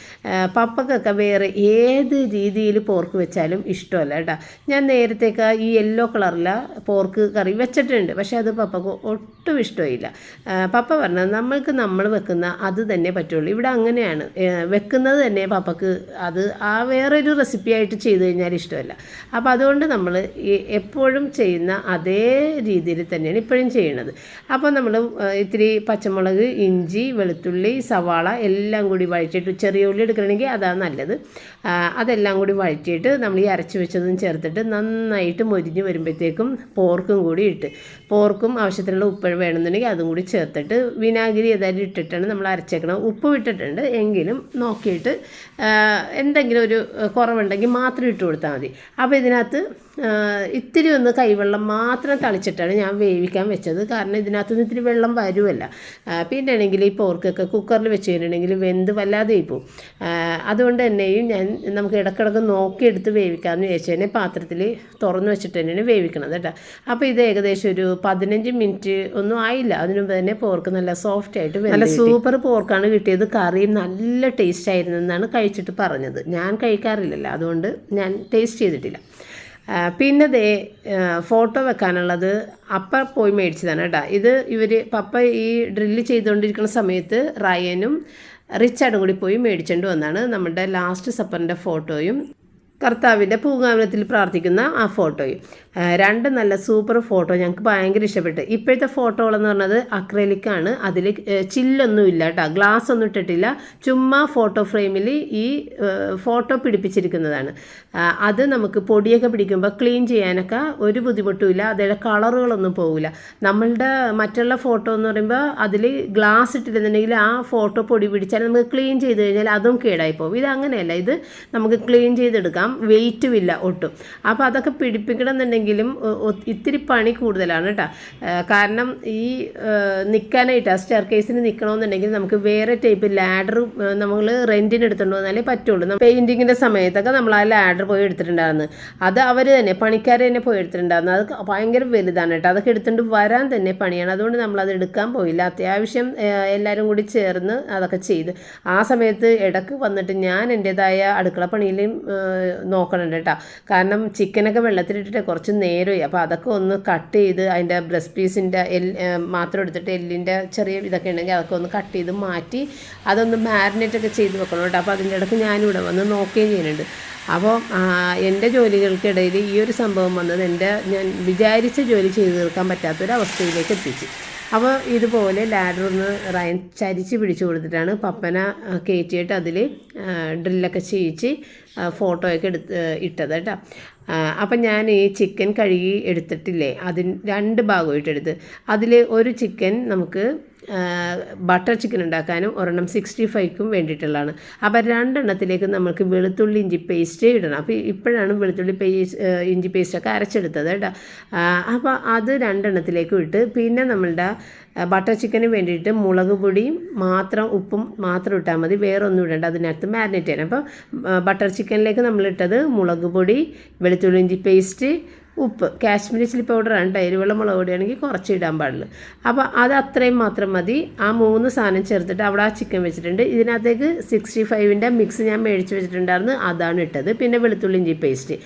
പപ്പക്കൊക്കെ വേറെ ഏത് രീതിയിൽ പോർക്ക് വെച്ചാലും ഇഷ്ടമല്ല കേട്ടോ. ഞാൻ നേരത്തേക്ക് ഈ യെല്ലോ കളറിലെ പോർക്ക് കറി വെച്ചിട്ടുണ്ട്, പക്ഷേ അത് പപ്പക്ക് ഒട്ടും ഇഷ്ടമില്ല. പപ്പ പറഞ്ഞത് നമ്മൾ വെക്കുന്ന അത് തന്നെ പറ്റുള്ളൂ. ഇവിടെ അങ്ങനെയാണ് വെക്കുന്നത് തന്നെ. പപ്പക്ക് അത് വേറൊരു റെസിപ്പിയായിട്ട് ചെയ്ത് കഴിഞ്ഞാൽ ഇഷ്ടമല്ല. അപ്പോൾ അതുകൊണ്ട് നമ്മൾ എപ്പോഴും ചെയ്യുന്ന അതേ രീതിയിൽ തന്നെയാണ് ഇപ്പോഴും ചെയ്യണത്. അപ്പോൾ നമ്മൾ ഇത്തിരി പച്ചമുളക്, ഇഞ്ചി, വെളുത്തുള്ളി, സവാള എല്ലാം കൂടി വഴറ്റിയിട്ട്, ചെറിയ ഉള്ളി എടുക്കണമെങ്കിൽ അതാണ് നല്ലത്. അതെല്ലാം കൂടി വഴറ്റിയിട്ട് നമ്മൾ ഈ അരച്ച് വെച്ചതും ചേർത്തിട്ട് നന്നായിട്ട് മൊരിഞ്ഞ് വരുമ്പോഴത്തേക്കും പോർക്കും കൂടി ഇട്ട്, പോർക്കും ആവശ്യത്തിനുള്ള ഉപ്പ് വേണമെന്നുണ്ടെങ്കിൽ അതും കൂടി ചേർത്തിട്ട് വിനാഗിരി ഏതായാലും ഇട്ടിട്ടാണ് നമ്മൾ അരച്ചേക്കണം. ഉപ്പ് ഇട്ടിട്ടുണ്ട് എങ്കിലും നോക്കിയിട്ട് എന്തെങ്കിലും ഒരു കുറവുണ്ടെങ്കിൽ മാത്രം ഇട്ട് കൊടുത്താൽ മതി. അപ്പോൾ ഇതിനകത്ത് ഇത്തിരി ഒന്ന് കൈവെള്ളം മാത്രം തളിച്ചിട്ടാണ് ഞാൻ വേവിക്കാൻ വെച്ചത്. കാരണം ഇതിനകത്ത് നിന്ന് ഇത്തിരി വെള്ളം വരുമല്ല. പിന്നെ ആണെങ്കിൽ ഈ പോർക്കൊക്കെ കുക്കറിൽ വെച്ച് കഴിഞ്ഞിട്ടുണ്ടെങ്കിൽ വെന്ത് വല്ലാതെ പോവും. അതുകൊണ്ട് തന്നെയും നമുക്ക് ഇടക്കിടക്ക് നോക്കിയെടുത്ത് വേവിക്കാമെന്ന് വിചാരിച്ചു തന്നെ പാത്രത്തിൽ തുറന്ന് വെച്ചിട്ട് തന്നെയാണ് വേവിക്കണത് കേട്ടോ. അപ്പോൾ ഇത് ഏകദേശം ഒരു 15 മിനിറ്റ് ഒന്നും ആയില്ല. അതിനു മുമ്പ് തന്നെ പോർക്ക് നല്ല സോഫ്റ്റ് ആയിട്ട് നല്ല സൂപ്പർ പോർക്കാണ് കിട്ടിയത്. കറിയും നല്ല ടേസ്റ്റ് ആയിരുന്നു എന്നാണ് കഴിച്ചിട്ട് പറഞ്ഞത്. ഞാൻ കഴിക്കാറില്ലല്ലോ, അതുകൊണ്ട് ഞാൻ ടേസ്റ്റ് ചെയ്തിട്ടില്ല. പിന്നെ ഫോട്ടോ വെക്കാനുള്ളത് അപ്പ പോയി മേടിച്ചതാണ് കേട്ടോ. ഇത് പപ്പ ഈ ഡ്രില്ല് ചെയ്തുകൊണ്ടിരിക്കുന്ന സമയത്ത് റയനും റിച്ചാർഡും കൂടി പോയി മേടിച്ചുകൊണ്ട് വന്നാണ്. നമ്മുടെ ലാസ്റ്റ് സപ്പറിൻ്റെ ഫോട്ടോയും കർത്താവിൻ്റെ പൂങ്കാവനത്തിൽ പ്രാർത്ഥിക്കുന്ന ആ ഫോട്ടോയും. രണ്ട് നല്ല സൂപ്പർ ഫോട്ടോ ഞങ്ങൾക്ക് ഭയങ്കര ഇഷ്ടപ്പെട്ടു. ഇപ്പോഴത്തെ ഫോട്ടോകളെന്ന് പറഞ്ഞത് അക്രലിക്കാണ്. അതിൽ ചില്ലൊന്നും ഇല്ല കേട്ടോ, ഗ്ലാസ് ഒന്നും ഇട്ടിട്ടില്ല. ചുമ്മാ ഫോട്ടോ ഫ്രെയിമിൽ ഈ ഫോട്ടോ പിടിപ്പിച്ചിരിക്കുന്നതാണ്. അത് നമുക്ക് പൊടിയൊക്കെ പിടിക്കുമ്പോൾ ക്ലീൻ ചെയ്യാനൊക്കെ ഒരു ബുദ്ധിമുട്ടുമില്ല. അതിലെ കളറുകളൊന്നും പോകില്ല. നമ്മളുടെ മറ്റുള്ള ഫോട്ടോ എന്ന് പറയുമ്പോൾ അതിൽ ഗ്ലാസ് ഇട്ടിരുന്നുണ്ടെങ്കിൽ ആ ഫോട്ടോ പൊടി പിടിച്ചാൽ നമുക്ക് ക്ലീൻ ചെയ്ത് കഴിഞ്ഞാൽ അതും കേടായി പോകും. ഇത് അങ്ങനെയല്ല, ഇത് നമുക്ക് ക്ലീൻ ചെയ്തെടുക്കാം, വെയിറ്റും ഇല്ല ഒട്ടും. അപ്പോൾ അതൊക്കെ പിടിപ്പിക്കണമെന്നുണ്ടെങ്കിലും ഇത്തിരി പണി കൂടുതലാണ് കേട്ടോ. കാരണം ഈ നിൽക്കാനായിട്ട് സ്റ്റെയർ കേസിന് നിൽക്കണമെന്നുണ്ടെങ്കിൽ നമുക്ക് വേറെ ടൈപ്പ് ലാഡർ നമ്മൾ റെൻറ്റിന് എടുത്തുകൊണ്ട് വന്നാലേ പറ്റുള്ളൂ. പെയിൻറ്റിങ്ങിൻ്റെ സമയത്തൊക്കെ നമ്മൾ ആ ലാഡർ പോയി എടുത്തിട്ടുണ്ടായിരുന്നു. അത് അവർ തന്നെ പണിക്കാർ തന്നെ പോയി എടുത്തിട്ടുണ്ടായിരുന്നു. അത് ഭയങ്കര വലുതാണ് കേട്ടോ. അതൊക്കെ എടുത്തുകൊണ്ട് വരാൻ തന്നെ പണിയാണ്. അതുകൊണ്ട് നമ്മളത് എടുക്കാൻ പോയില്ല. അത്യാവശ്യം എല്ലാവരും കൂടി ചേർന്ന് അതൊക്കെ ചെയ്ത് ആ സമയത്ത് ഇടക്ക് വന്നിട്ട് ഞാൻ എൻ്റേതായ അടുക്കള പണിയിലും നോക്കണുണ്ട് കേട്ടോ. കാരണം ചിക്കനൊക്കെ വെള്ളത്തിലിട്ടിട്ട് കുറച്ച് നേരമായി. അപ്പോൾ അതൊക്കെ ഒന്ന് കട്ട് ചെയ്ത് അതിൻ്റെ ബ്രസ്റ്റ് പീസിൻ്റെ മാത്രം എടുത്തിട്ട് എല്ലിൻ്റെ ചെറിയ ഇതൊക്കെ ഉണ്ടെങ്കിൽ അതൊക്കെ ഒന്ന് കട്ട് ചെയ്ത് മാറ്റി അതൊന്ന് മാരിനേറ്റൊക്കെ ചെയ്ത് വെക്കണം കേട്ടോ. അപ്പോൾ അതിൻ്റെ ഇടയ്ക്ക് ഞാനിവിടെ വന്ന് നോക്കുകയും ചെയ്യുന്നുണ്ട്. അപ്പോൾ എൻ്റെ ജോലികൾക്കിടയിൽ ഈ ഒരു സംഭവം വന്നത് ഞാൻ വിചാരിച്ച ജോലി ചെയ്ത് തീർക്കാൻ പറ്റാത്തൊരവസ്ഥയിലേക്ക് എത്തിച്ചു. അപ്പോൾ ഇതുപോലെ ലാഡർ ഒന്ന് റയൻ ചരിച്ച് പിടിച്ചു കൊടുത്തിട്ടാണ് പപ്പന കയറ്റിയിട്ട് അതിൽ ഡ്രില്ലൊക്കെ ചെയ്യിച്ച് ഫോട്ടോയൊക്കെ ഇട്ടത് കേട്ടോ. അപ്പം ഞാൻ ഈ ചിക്കൻ കഴുകി എടുത്തിട്ടില്ലേ, അതിന് 2 ഭാഗമായിട്ട് എടുത്ത് അതിൽ ഒരു ചിക്കൻ നമുക്ക് ബട്ടർ ചിക്കൻ ഉണ്ടാക്കാനും ഒരെണ്ണം 65ക്കും വേണ്ടിയിട്ടുള്ളതാണ്. അപ്പോൾ 2 എണ്ണത്തിലേക്ക് നമുക്ക് വെളുത്തുള്ളി ഇഞ്ചി പേസ്റ്റ് ഇടണം. അപ്പോൾ ഇപ്പോഴാണ് വെളുത്തുള്ളി ഇഞ്ചി പേസ്റ്റൊക്കെ അരച്ചെടുത്തത് കേട്ടോ. അപ്പോൾ അത് 2 എണ്ണത്തിലേക്കും ഇട്ട് പിന്നെ നമ്മളുടെ ബട്ടർ ചിക്കന് വേണ്ടിയിട്ട് മുളക് പൊടിയും മാത്രം ഉപ്പും മാത്രം ഇട്ടാൽ മതി, വേറെ ഒന്നും ഇടേണ്ട. അതിനകത്ത് മാരിനേറ്റ് ചെയ്യണം. അപ്പോൾ ബട്ടർ ചിക്കനിലേക്ക് നമ്മളിട്ടത് മുളക് പൊടി, വെളുത്തുള്ളി ഇഞ്ചി പേസ്റ്റ്, ഉപ്പ്, കാശ്മീരി ചില്ലി പൗഡറാണ് കേട്ടോ. എരിവുള്ള മുളക് പൊടിയാണെങ്കിൽ കുറച്ച് ഇടാൻ പാടുള്ളൂ. അപ്പോൾ അത് അത്രയും മാത്രം മതി. ആ 3 സാധനം ചേർത്തിട്ട് അവിടെ ആ ചിക്കൻ വെച്ചിട്ടുണ്ട്. ഇതിനകത്തേക്ക് 65ൻ്റെ മിക്സ് ഞാൻ മേടിച്ച് വെച്ചിട്ടുണ്ടായിരുന്നു, അതാണ് ഇട്ടത്. പിന്നെ വെളുത്തുള്ളി ഇഞ്ചി പേസ്റ്റ്,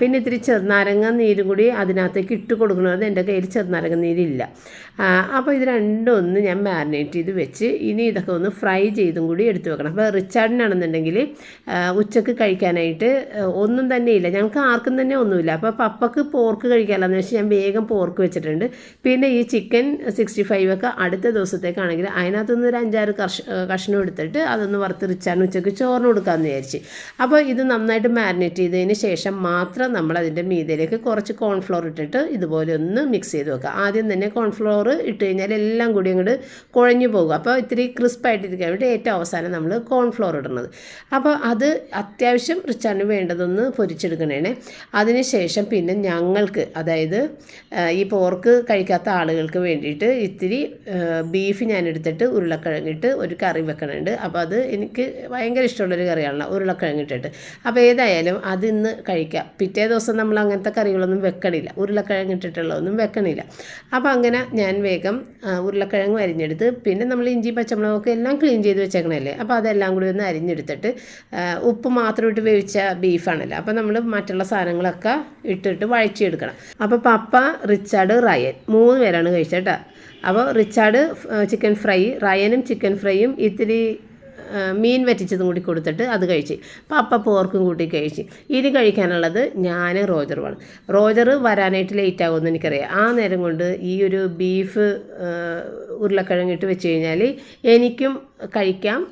പിന്നെ ഇത്തിരി ചെറുനാരങ്ങ നീരും കൂടി അതിനകത്തേക്ക് ഇട്ട് കൊടുക്കുന്നത്. എൻ്റെ കയ്യിൽ ചെറുനാരങ്ങ നീരില്ല. അപ്പോൾ ഇത് രണ്ടും ഒന്ന് ഞാൻ മാരിനേറ്റ് ചെയ്ത് വെച്ച് ഇനി ഇതൊക്കെ ഒന്ന് ഫ്രൈ ചെയ്തും കൂടി എടുത്ത് വെക്കണം. അപ്പോൾ റിച്ചാർഡിനാണെന്നുണ്ടെങ്കിൽ ഉച്ചക്ക് കഴിക്കാനായിട്ട് ഒന്നും തന്നെ ഇല്ല, ഞങ്ങൾക്ക് ആർക്കും തന്നെ ഒന്നുമില്ല. അപ്പോൾ പപ്പക്ക് പോർക്ക് കഴിക്കാമല്ലോ വെച്ച് ഞാൻ വേഗം പോർക്ക് വെച്ചിട്ടുണ്ട്. പിന്നെ ഈ ചിക്കൻ 65 ഒക്കെ അടുത്ത ദിവസത്തേക്കാണെങ്കിൽ അതിനകത്തുനിന്ന് ഒരു 5-6 കഷ്ണം എടുത്തിട്ട് അതൊന്ന് വറുത്ത് റിച്ചാർഡിന് ഉച്ചക്ക് ചോറിന് കൊടുക്കാമെന്ന് വിചാരിച്ച്. അപ്പോൾ ഇത് നന്നായിട്ട് മാരിനേറ്റ് ചെയ്തതിന് ശേഷം മാത്രം നമ്മൾ അതിൻ്റെ മീതയിലേക്ക് കുറച്ച് കോൺഫ്ലോർ ഇട്ടിട്ട് ഇതുപോലെ ഒന്ന് മിക്സ് ചെയ്ത് വെക്കുക. ആദ്യം തന്നെ കോൺഫ്ലോർ ഇട്ട് കഴിഞ്ഞാൽ എല്ലാം കൂടി അങ്ങോട്ട് കുഴഞ്ഞു പോകും. അപ്പോൾ ഇത്തിരി ക്രിസ്പായിട്ടിരിക്കാൻ വേണ്ടി ഏറ്റവും അവസാനം നമ്മൾ കോൺഫ്ലോർ ഇടുന്നത്. അപ്പോൾ അത് അത്യാവശ്യം റിച്ചാർഡിന് വേണ്ടതൊന്ന് പൊരിച്ചെടുക്കണേ. അതിന് ശേഷം പിന്നെ ഞങ്ങൾക്ക്, അതായത് ഈ പോർക്ക് കഴിക്കാത്ത ആളുകൾക്ക് വേണ്ടിയിട്ട് ഇത്തിരി ബീഫ് ഞാൻ എടുത്തിട്ട് ഉരുളക്കിഴങ്ങിട്ട് ഒരു കറി വെക്കണുണ്ട്. അപ്പോൾ അത് എനിക്ക് ഭയങ്കര ഇഷ്ടമുള്ളൊരു കറിയാണല്ലോ, ഉരുളക്കിഴങ്ങിട്ടിട്ട്. അപ്പോൾ ഏതായാലും അതിന്ന് കഴിക്കാം. പിറ്റേ ദിവസം നമ്മൾ അങ്ങനത്തെ കറികളൊന്നും വെക്കണില്ല, ഉരുളക്കിഴങ്ങിട്ടിട്ടുള്ളതൊന്നും വെക്കണില്ല. അപ്പോൾ അങ്ങനെ ഞാൻ വേഗം ഉരുളക്കിഴങ്ങ് അരിഞ്ഞെടുത്ത്, പിന്നെ നമ്മൾ ഇഞ്ചി പച്ചമുളകൊക്കെ എല്ലാം ക്ലീൻ ചെയ്ത് വെച്ചേക്കണല്ലേ, അപ്പോൾ അതെല്ലാം കൂടി ഒന്ന് അരിഞ്ഞെടുത്തിട്ട്, ഉപ്പ് മാത്രം ഇട്ട് വേവിച്ച ബീഫാണല്ലോ, അപ്പോൾ നമ്മൾ മറ്റുള്ള സാധനങ്ങളൊക്കെ ഇട്ടിട്ട് വഴച്ചെടുക്കണം. അപ്പോൾ പപ്പ, റിച്ചാർഡ്, റയൻ 3 പേരാണ് കഴിച്ചത് കേട്ടോ. അപ്പോൾ റിച്ചാർഡ് ചിക്കൻ ഫ്രൈ, റയനും ചിക്കൻ ഫ്രൈയും ഇത്തിരി മീൻ വറ്റിച്ചതും കൂടി കൊടുത്തിട്ട് അത് കഴിച്ച്. പപ്പ പോർക്കും കൂട്ടി കഴിച്ച്. ഇനി കഴിക്കാനുള്ളത് ഞാൻ റോജറുമാണ്. റോജർ വരാനായിട്ട് ലേറ്റ് ആകുമെന്ന് എനിക്കറിയാം. ആ നേരം കൊണ്ട് ഈ ഒരു ബീഫ് ഉരുളക്കിഴങ്ങിട്ട് വെച്ച് കഴിഞ്ഞാൽ എനിക്കും കഴിക്കാം,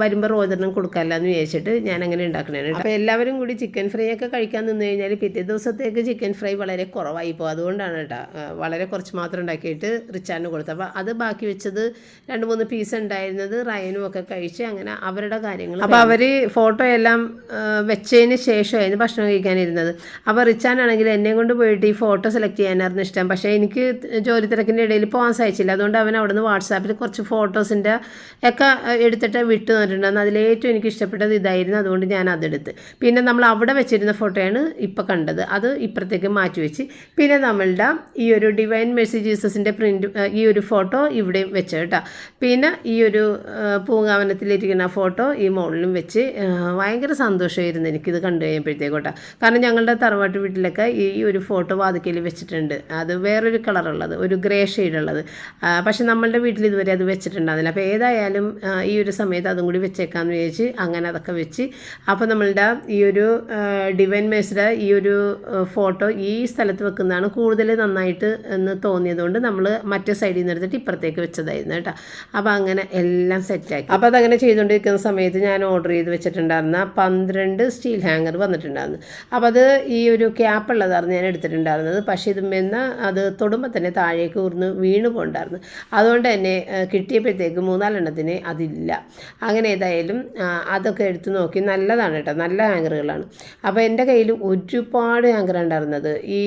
വരുമ്പോൾ റോജറിനും കൊടുക്കാമല്ലോ എന്ന് വിചാരിച്ചിട്ട് ഞാൻ അങ്ങനെ ഉണ്ടാക്കണേണ്. അപ്പോൾ എല്ലാവരും കൂടി ചിക്കൻ ഫ്രൈ ഒക്കെ കഴിക്കാൻ നിന്ന് കഴിഞ്ഞാൽ പിറ്റേ ദിവസത്തേക്ക് ചിക്കൻ ഫ്രൈ വളരെ കുറവായി പോകും. അതുകൊണ്ടാണ് കേട്ടോ വളരെ കുറച്ച് മാത്രം ഉണ്ടാക്കിയിട്ട് റിച്ചാറിന് കൊടുത്തത്. അപ്പോൾ അത് ബാക്കി വെച്ചത് 2-3 പീസ് ഉണ്ടായിരുന്നത് റയനും ഒക്കെ കഴിച്ച് അങ്ങനെ അവരുടെ കാര്യങ്ങൾ. അപ്പോൾ അവർ ഫോട്ടോ എല്ലാം വെച്ചതിന് ശേഷമായിരുന്നു ഭക്ഷണം കഴിക്കാനിരുന്നത്. അപ്പോൾ റിച്ചാനാണെങ്കിൽ എന്നെ കൊണ്ട് പോയിട്ട് ഈ ഫോട്ടോ സെലക്ട് ചെയ്യാനായിരുന്നു ഇഷ്ടം. പക്ഷേ എനിക്ക് ജോലി തിരക്കിൻ്റെ ഇടയിൽ പോകാൻ സാധിച്ചില്ല. അതുകൊണ്ട് അവൻ അവിടെ നിന്ന് വാട്സാപ്പിൽ കുറച്ച് ഫോട്ടോസിൻ്റെ ഒക്കെ എടുത്തിട്ട് വിട്ടു തന്നിട്ടുണ്ടായിരുന്നു. അതിലേറ്റവും എനിക്ക് ഇഷ്ടപ്പെട്ടത് ഇതായിരുന്നു. അതുകൊണ്ട് ഞാൻ അതെടുത്ത്, പിന്നെ നമ്മൾ അവിടെ വെച്ചിരുന്ന ഫോട്ടോയാണ് ഇപ്പോൾ കണ്ടത്, അത് ഇപ്പുറത്തേക്ക് മാറ്റി വെച്ച്. പിന്നെ നമ്മളുടെ ഈ ഒരു ഡിവൈൻ മെഴ്സി ജീസസിൻ്റെ പ്രിൻ്റ്, ഈ ഒരു ഫോട്ടോ ഇവിടെ വെച്ച് കേട്ടോ. പിന്നെ ഈ ഒരു പൂങ്കാവനത്തിലിരിക്കുന്ന ഫോട്ടോ ഈ മുകളിലും വെച്ച്. ഭയങ്കര സന്തോഷമായിരുന്നു എനിക്കിത് കണ്ടു കഴിയുമ്പോഴത്തേക്കോട്ടോ. കാരണം ഞങ്ങളുടെ തറവാട്ട് വീട്ടിലൊക്കെ ഈ ഒരു ഫോട്ടോ വാതിക്കൽ വെച്ചിട്ടുണ്ട്. അത് വേറൊരു കളറുള്ളത്, ഒരു ഗ്രേ ഷെയ്ഡുള്ളത്. പക്ഷെ നമ്മളുടെ വീട്ടിൽ ഇതുവരെ അത് വെച്ചിട്ടുണ്ടാകുന്നില്ല. അപ്പോൾ ഏതായാലും ഈ ഒരു സമയത്ത് അതും കൂടി വെച്ചേക്കാമെന്ന് വിചാരിച്ച് അങ്ങനെ അതൊക്കെ വെച്ച്. അപ്പോൾ നമ്മളുടെ ഈ ഒരു ഡിവൈൻ മെഴ്സിയുടെ ഈ ഒരു ഫോട്ടോ ഈ സ്ഥലത്ത് വെക്കുന്നതാണ് കൂടുതൽ നന്നായിട്ട് എന്ന് തോന്നിയതുകൊണ്ട് നമ്മൾ മറ്റേ സൈഡിൽ നിന്ന് എടുത്തിട്ട് ഇപ്പുറത്തേക്ക് വെച്ചതായിരുന്നു കേട്ടോ. അപ്പോൾ അങ്ങനെ എല്ലാം സെറ്റാക്കി. അപ്പോൾ അതങ്ങനെ ചെയ്തുകൊണ്ടിരിക്കുന്ന സമയത്ത് ഞാൻ ഓർഡർ ചെയ്ത് വെച്ചിട്ടുണ്ടായിരുന്ന 12 സ്റ്റീൽ ഹാങ്ങർ വന്നിട്ടുണ്ടായിരുന്നു. അപ്പോൾ അത് ഈ ഒരു ക്യാപ്പ് ഉള്ളതായിരുന്നു ഞാൻ എടുത്തിട്ടുണ്ടായിരുന്നത്. പക്ഷേ ഇതുമെന്ന് അത് തൊടുമ്പോൾ തന്നെ താഴേക്ക് ഊർന്ന് വീണ് പോകണ്ടായിരുന്നു. അതുകൊണ്ട് തന്നെ കിട്ടിയപ്പോഴത്തേക്ക് 3-4 എണ്ണത്തിന് അതില്ല. അങ്ങനെ ഏതായാലും അതൊക്കെ എടുത്ത് നോക്കി. നല്ലതാണ് കേട്ടോ, നല്ല ഹാങ്കറുകളാണ്. അപ്പോൾ എൻ്റെ കയ്യിൽ ഒരുപാട് ഹാങ്കർ ഉണ്ടായിരുന്നത്. ഈ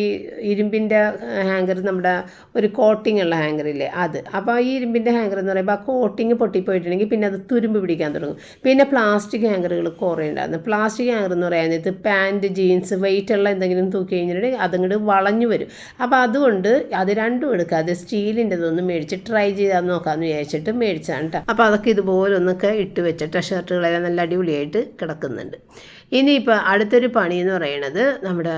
ഇരുമ്പിൻ്റെ ഹാങ്കർ, നമ്മുടെ ഒരു കോട്ടിംഗ് ഉള്ള ഹാങ്കറില്ലേ അത്. അപ്പോൾ ഈ ഇരുമ്പിൻ്റെ ഹാങ്കർ എന്ന് പറയുമ്പോൾ ആ കോട്ടിങ് പൊട്ടിപ്പോയിട്ടുണ്ടെങ്കിൽ പിന്നെ അത് തുരുമ്പ് പിടിക്കാൻ തുടങ്ങും. പിന്നെ പ്ലാസ്റ്റിക് ഹാങ്കറുകൾ കുറേ ഉണ്ടായിരുന്നു. പ്ലാസ്റ്റിക് ഹാങ്കർ എന്ന് പറയുന്നത് പാൻറ്റ്, ജീൻസ്, വെയിറ്റുള്ള എന്തെങ്കിലും തൂക്കി കഴിഞ്ഞിട്ടുണ്ടെങ്കിൽ അതങ്ങോട്ട് വളഞ്ഞു വരും. അപ്പോൾ അതുകൊണ്ട് അത് രണ്ടും എടുക്കാതെ സ്റ്റീലിൻ്റെതൊന്നും മേടിച്ച് ട്രൈ ചെയ്താൽ നോക്കാമെന്ന് വിചാരിച്ചിട്ട് മേടിച്ചാണ് കേട്ടോ. അപ്പോൾ അതൊക്കെ ഇതുപോലെ ഒന്നൊക്കെ ഇട്ട് വെച്ചിട്ട് ഷർട്ടുകളെല്ലാം നല്ല അടിപൊളിയായിട്ട് കിടക്കുന്നുണ്ട്. ഇനിയിപ്പോൾ അടുത്തൊരു പണി എന്ന് പറയുന്നത് നമ്മുടെ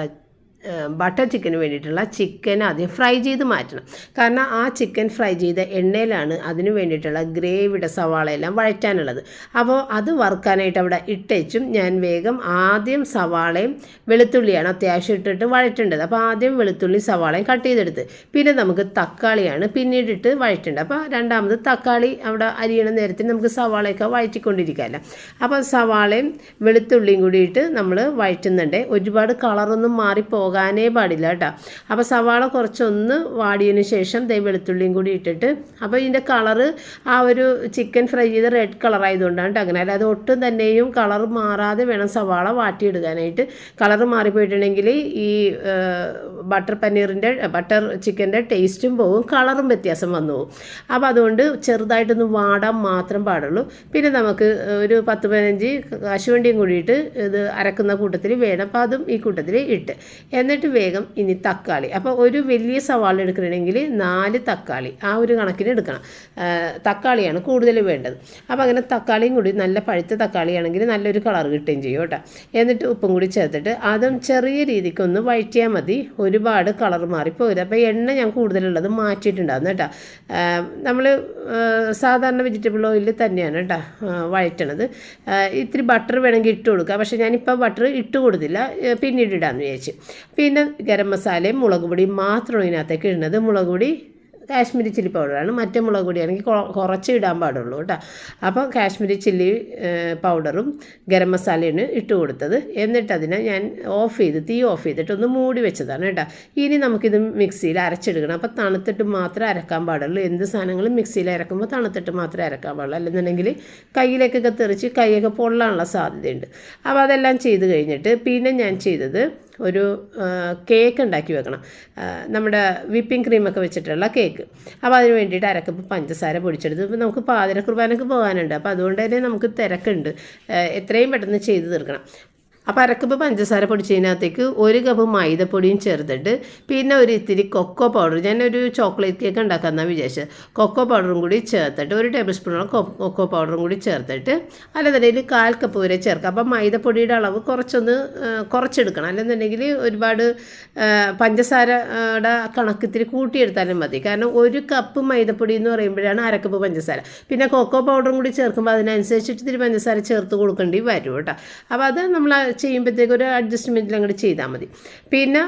ബട്ടർ ചിക്കന് വേണ്ടിയിട്ടുള്ള ചിക്കൻ ആദ്യം ഫ്രൈ ചെയ്ത് മാറ്റണം. കാരണം ആ ചിക്കൻ ഫ്രൈ ചെയ്ത എണ്ണയിലാണ് അതിന് വേണ്ടിയിട്ടുള്ള ഗ്രേവിയുടെ സവാളയെല്ലാം വഴറ്റാനുള്ളത്. അപ്പോൾ അത് വറുക്കാനായിട്ട് അവിടെ ഇട്ടേച്ചും ഞാൻ വേഗം ആദ്യം സവാളയും വെളുത്തുള്ളിയാണ് അത്യാവശ്യം ഇട്ടിട്ട് വഴറ്റേണ്ടത്. അപ്പോൾ ആദ്യം വെളുത്തുള്ളി സവാളയും കട്ട് ചെയ്തെടുത്ത്, പിന്നെ നമുക്ക് തക്കാളിയാണ് പിന്നീടിട്ട് വഴറ്റേണ്ടത്. അപ്പോൾ രണ്ടാമത് തക്കാളി അവിടെ അരിയണ നേരത്തിൽ നമുക്ക് സവാളയൊക്കെ വഴറ്റിക്കൊണ്ടിരിക്കാമല്ലോ. അപ്പോൾ സവാളയും വെളുത്തുള്ളിയും കൂടിയിട്ട് നമ്മൾ വഴറ്റുന്നുണ്ട്. ഒരുപാട് കളറൊന്നും മാറിപ്പോകാൻ പാടില്ല കേട്ടോ. അപ്പോൾ സവാള കുറച്ചൊന്ന് വാടിയതിന് ശേഷം വെളുത്തുള്ളിയും കൂടി ഇട്ടിട്ട്, അപ്പോൾ ഇതിൻ്റെ കളറ് ആ ഒരു ചിക്കൻ ഫ്രൈ ചെയ്ത് റെഡ് കളറായതുകൊണ്ടാണ് കേട്ടോ അങ്ങനെ. അല്ലാതെ ഒട്ടും തന്നെയും കളർ മാറാതെ വേണം സവാള വാട്ടിയെടുക്കാനായിട്ട്. കളർ മാറിപ്പോയിട്ടുണ്ടെങ്കിൽ ഈ ബട്ടർ ചിക്കൻ്റെ ടേസ്റ്റും പോകും, കളറും വ്യത്യാസം വന്നു പോകും. അപ്പോൾ അതുകൊണ്ട് ചെറുതായിട്ടൊന്ന് വാടാൻ മാത്രം പാടുള്ളൂ. പിന്നെ നമുക്ക് ഒരു 10-15 കശുവണ്ടിയും കൂടിയിട്ട് ഇത് അരക്കുന്ന കൂട്ടത്തിൽ വേണം. അപ്പോൾ അതും ഈ കൂട്ടത്തിൽ ഇട്ട് എന്നിട്ട് വേഗം ഇനി തക്കാളി. അപ്പോൾ ഒരു വലിയ സവാള എടുക്കണമെങ്കിൽ 4 തക്കാളി ആ ഒരു കണക്കിന് എടുക്കണം. തക്കാളിയാണ് കൂടുതൽ വേണ്ടത്. അപ്പോൾ അങ്ങനെ തക്കാളിയും കൂടി നല്ല പഴുത്ത തക്കാളിയാണെങ്കിൽ നല്ലൊരു കളർ കിട്ടുകയും ചെയ്യും കേട്ടോ. എന്നിട്ട് ഉപ്പും കൂടി ചേർത്തിട്ട് അതും ചെറിയ രീതിക്കൊന്ന് വഴറ്റിയാൽ മതി, ഒരുപാട് കളർ മാറിപ്പോകരുത്. അപ്പോൾ എണ്ണ ഞാൻ കൂടുതലുള്ളത് മാറ്റിയിട്ടുണ്ടാകുന്നു കേട്ടോ. നമ്മൾ സാധാരണ വെജിറ്റബിൾ ഓയിലിൽ തന്നെയാണ് കേട്ടോ വഴറ്റണത്. ഇത്തിരി ബട്ടർ വേണമെങ്കിൽ ഇട്ട് കൊടുക്കുക, പക്ഷേ ഞാനിപ്പോൾ ബട്ടർ ഇട്ട് കൊടുത്തില്ല, പിന്നീട് ഇടാമെന്ന് വിചാരിച്ചു. പിന്നെ ഗരം മസാലയും മുളക് പൊടിയും മാത്രമാണ് ഇതിനകത്തേക്ക് ഇടുന്നത്. മുളക് പൊടി കാശ്മീരി ചില്ലി പൗഡറാണ്, മറ്റേ മുളക് പൊടിയാണെങ്കിൽ കുറച്ച് ഇടാൻ പാടുള്ളൂ കേട്ടോ. അപ്പോൾ കാശ്മീരി ചില്ലി പൗഡറും ഗരം മസാലയാണ് ഇട്ട് കൊടുത്തത്. എന്നിട്ടതിനെ ഞാൻ തീ ഓഫ് ചെയ്തിട്ട് ഒന്ന് മൂടി വെച്ചതാണ് കേട്ടോ. ഇനി നമുക്കിത് മിക്സിയിൽ അരച്ചെടുക്കണം. അപ്പോൾ തണുത്തിട്ട് മാത്രമേ അരക്കാൻ പാടുള്ളൂ. എന്ത് സാധനങ്ങളും മിക്സിയിൽ അരക്കുമ്പോൾ തണുത്തിട്ട് മാത്രമേ അരക്കാൻ പാടുള്ളൂ, അല്ലെന്നുണ്ടെങ്കിൽ കയ്യിലേക്കൊക്കെ തെറിച്ച് കൈയൊക്കെ പൊള്ളാനുള്ള സാധ്യതയുണ്ട്. അപ്പോൾ അതെല്ലാം ചെയ്ത് കഴിഞ്ഞിട്ട് പിന്നെ ഞാൻ ചെയ്തത് ഒരു കേക്ക് ഉണ്ടാക്കി വെക്കണം, നമ്മുടെ വിപ്പിംഗ് ക്രീമൊക്കെ വെച്ചിട്ടുള്ള കേക്ക്. അപ്പോൾ അതിന് വേണ്ടിയിട്ട് അരക്കപ്പ് പഞ്ചസാര പൊടിച്ചെടുത്ത്. ഇപ്പോൾ നമുക്ക് പാതിര കുർബാനക്ക് പോകാനുണ്ട്, അപ്പോൾ അതുകൊണ്ട് തന്നെ നമുക്ക് തിരക്കുണ്ട്, എത്രയും പെട്ടെന്ന് ചെയ്ത് തീർക്കണം. അപ്പോൾ അരക്കപ്പ് പഞ്ചസാര പൊടിച്ചതിനകത്തേക്ക് 1 കപ്പ് മൈദപ്പൊടിയും ചേർത്തിട്ട് പിന്നെ ഒരു ഇത്തിരി കൊക്കോ പൗഡർ, ഞാനൊരു ചോക്ലേറ്റ് കേക്ക് ഉണ്ടാക്കാമെന്നാണ് വിചാരിച്ചത്, കൊക്കോ പൗഡറും കൂടി ചേർത്തിട്ട് 1 ടേബിൾ സ്പൂണോളം കൊക്കോ പൗഡറും കൂടി ചേർത്തിട്ട് അല്ലെന്നുണ്ടെങ്കിൽ 1/4 കപ്പ് വരെ ചേർക്കുക. അപ്പോൾ മൈദപ്പൊടിയുടെ അളവ് കുറച്ചെടുക്കണം, അല്ലെന്നുണ്ടെങ്കിൽ ഒരുപാട് പഞ്ചസാരയുടെ കണക്ക് ഇത്തിരി കൂട്ടിയെടുത്താലും മതി. കാരണം 1 കപ്പ് മൈദപ്പൊടി എന്ന് പറയുമ്പോഴാണ് അരക്കപ്പ് പഞ്ചസാര. പിന്നെ കൊക്കോ പൗഡറും കൂടി ചേർക്കുമ്പോൾ അതിനനുസരിച്ചിട്ട് ഇത്തിരി പഞ്ചസാര ചേർത്ത് കൊടുക്കേണ്ടി വരും കേട്ടോ. അപ്പോൾ അത് നമ്മൾ ചെയ്യുമ്പോഴത്തേക്ക് ഒരു അഡ്ജസ്റ്റ്മെൻറ്റിൽ അങ്ങോട്ട് ചെയ്താൽ മതി. പിന്നെ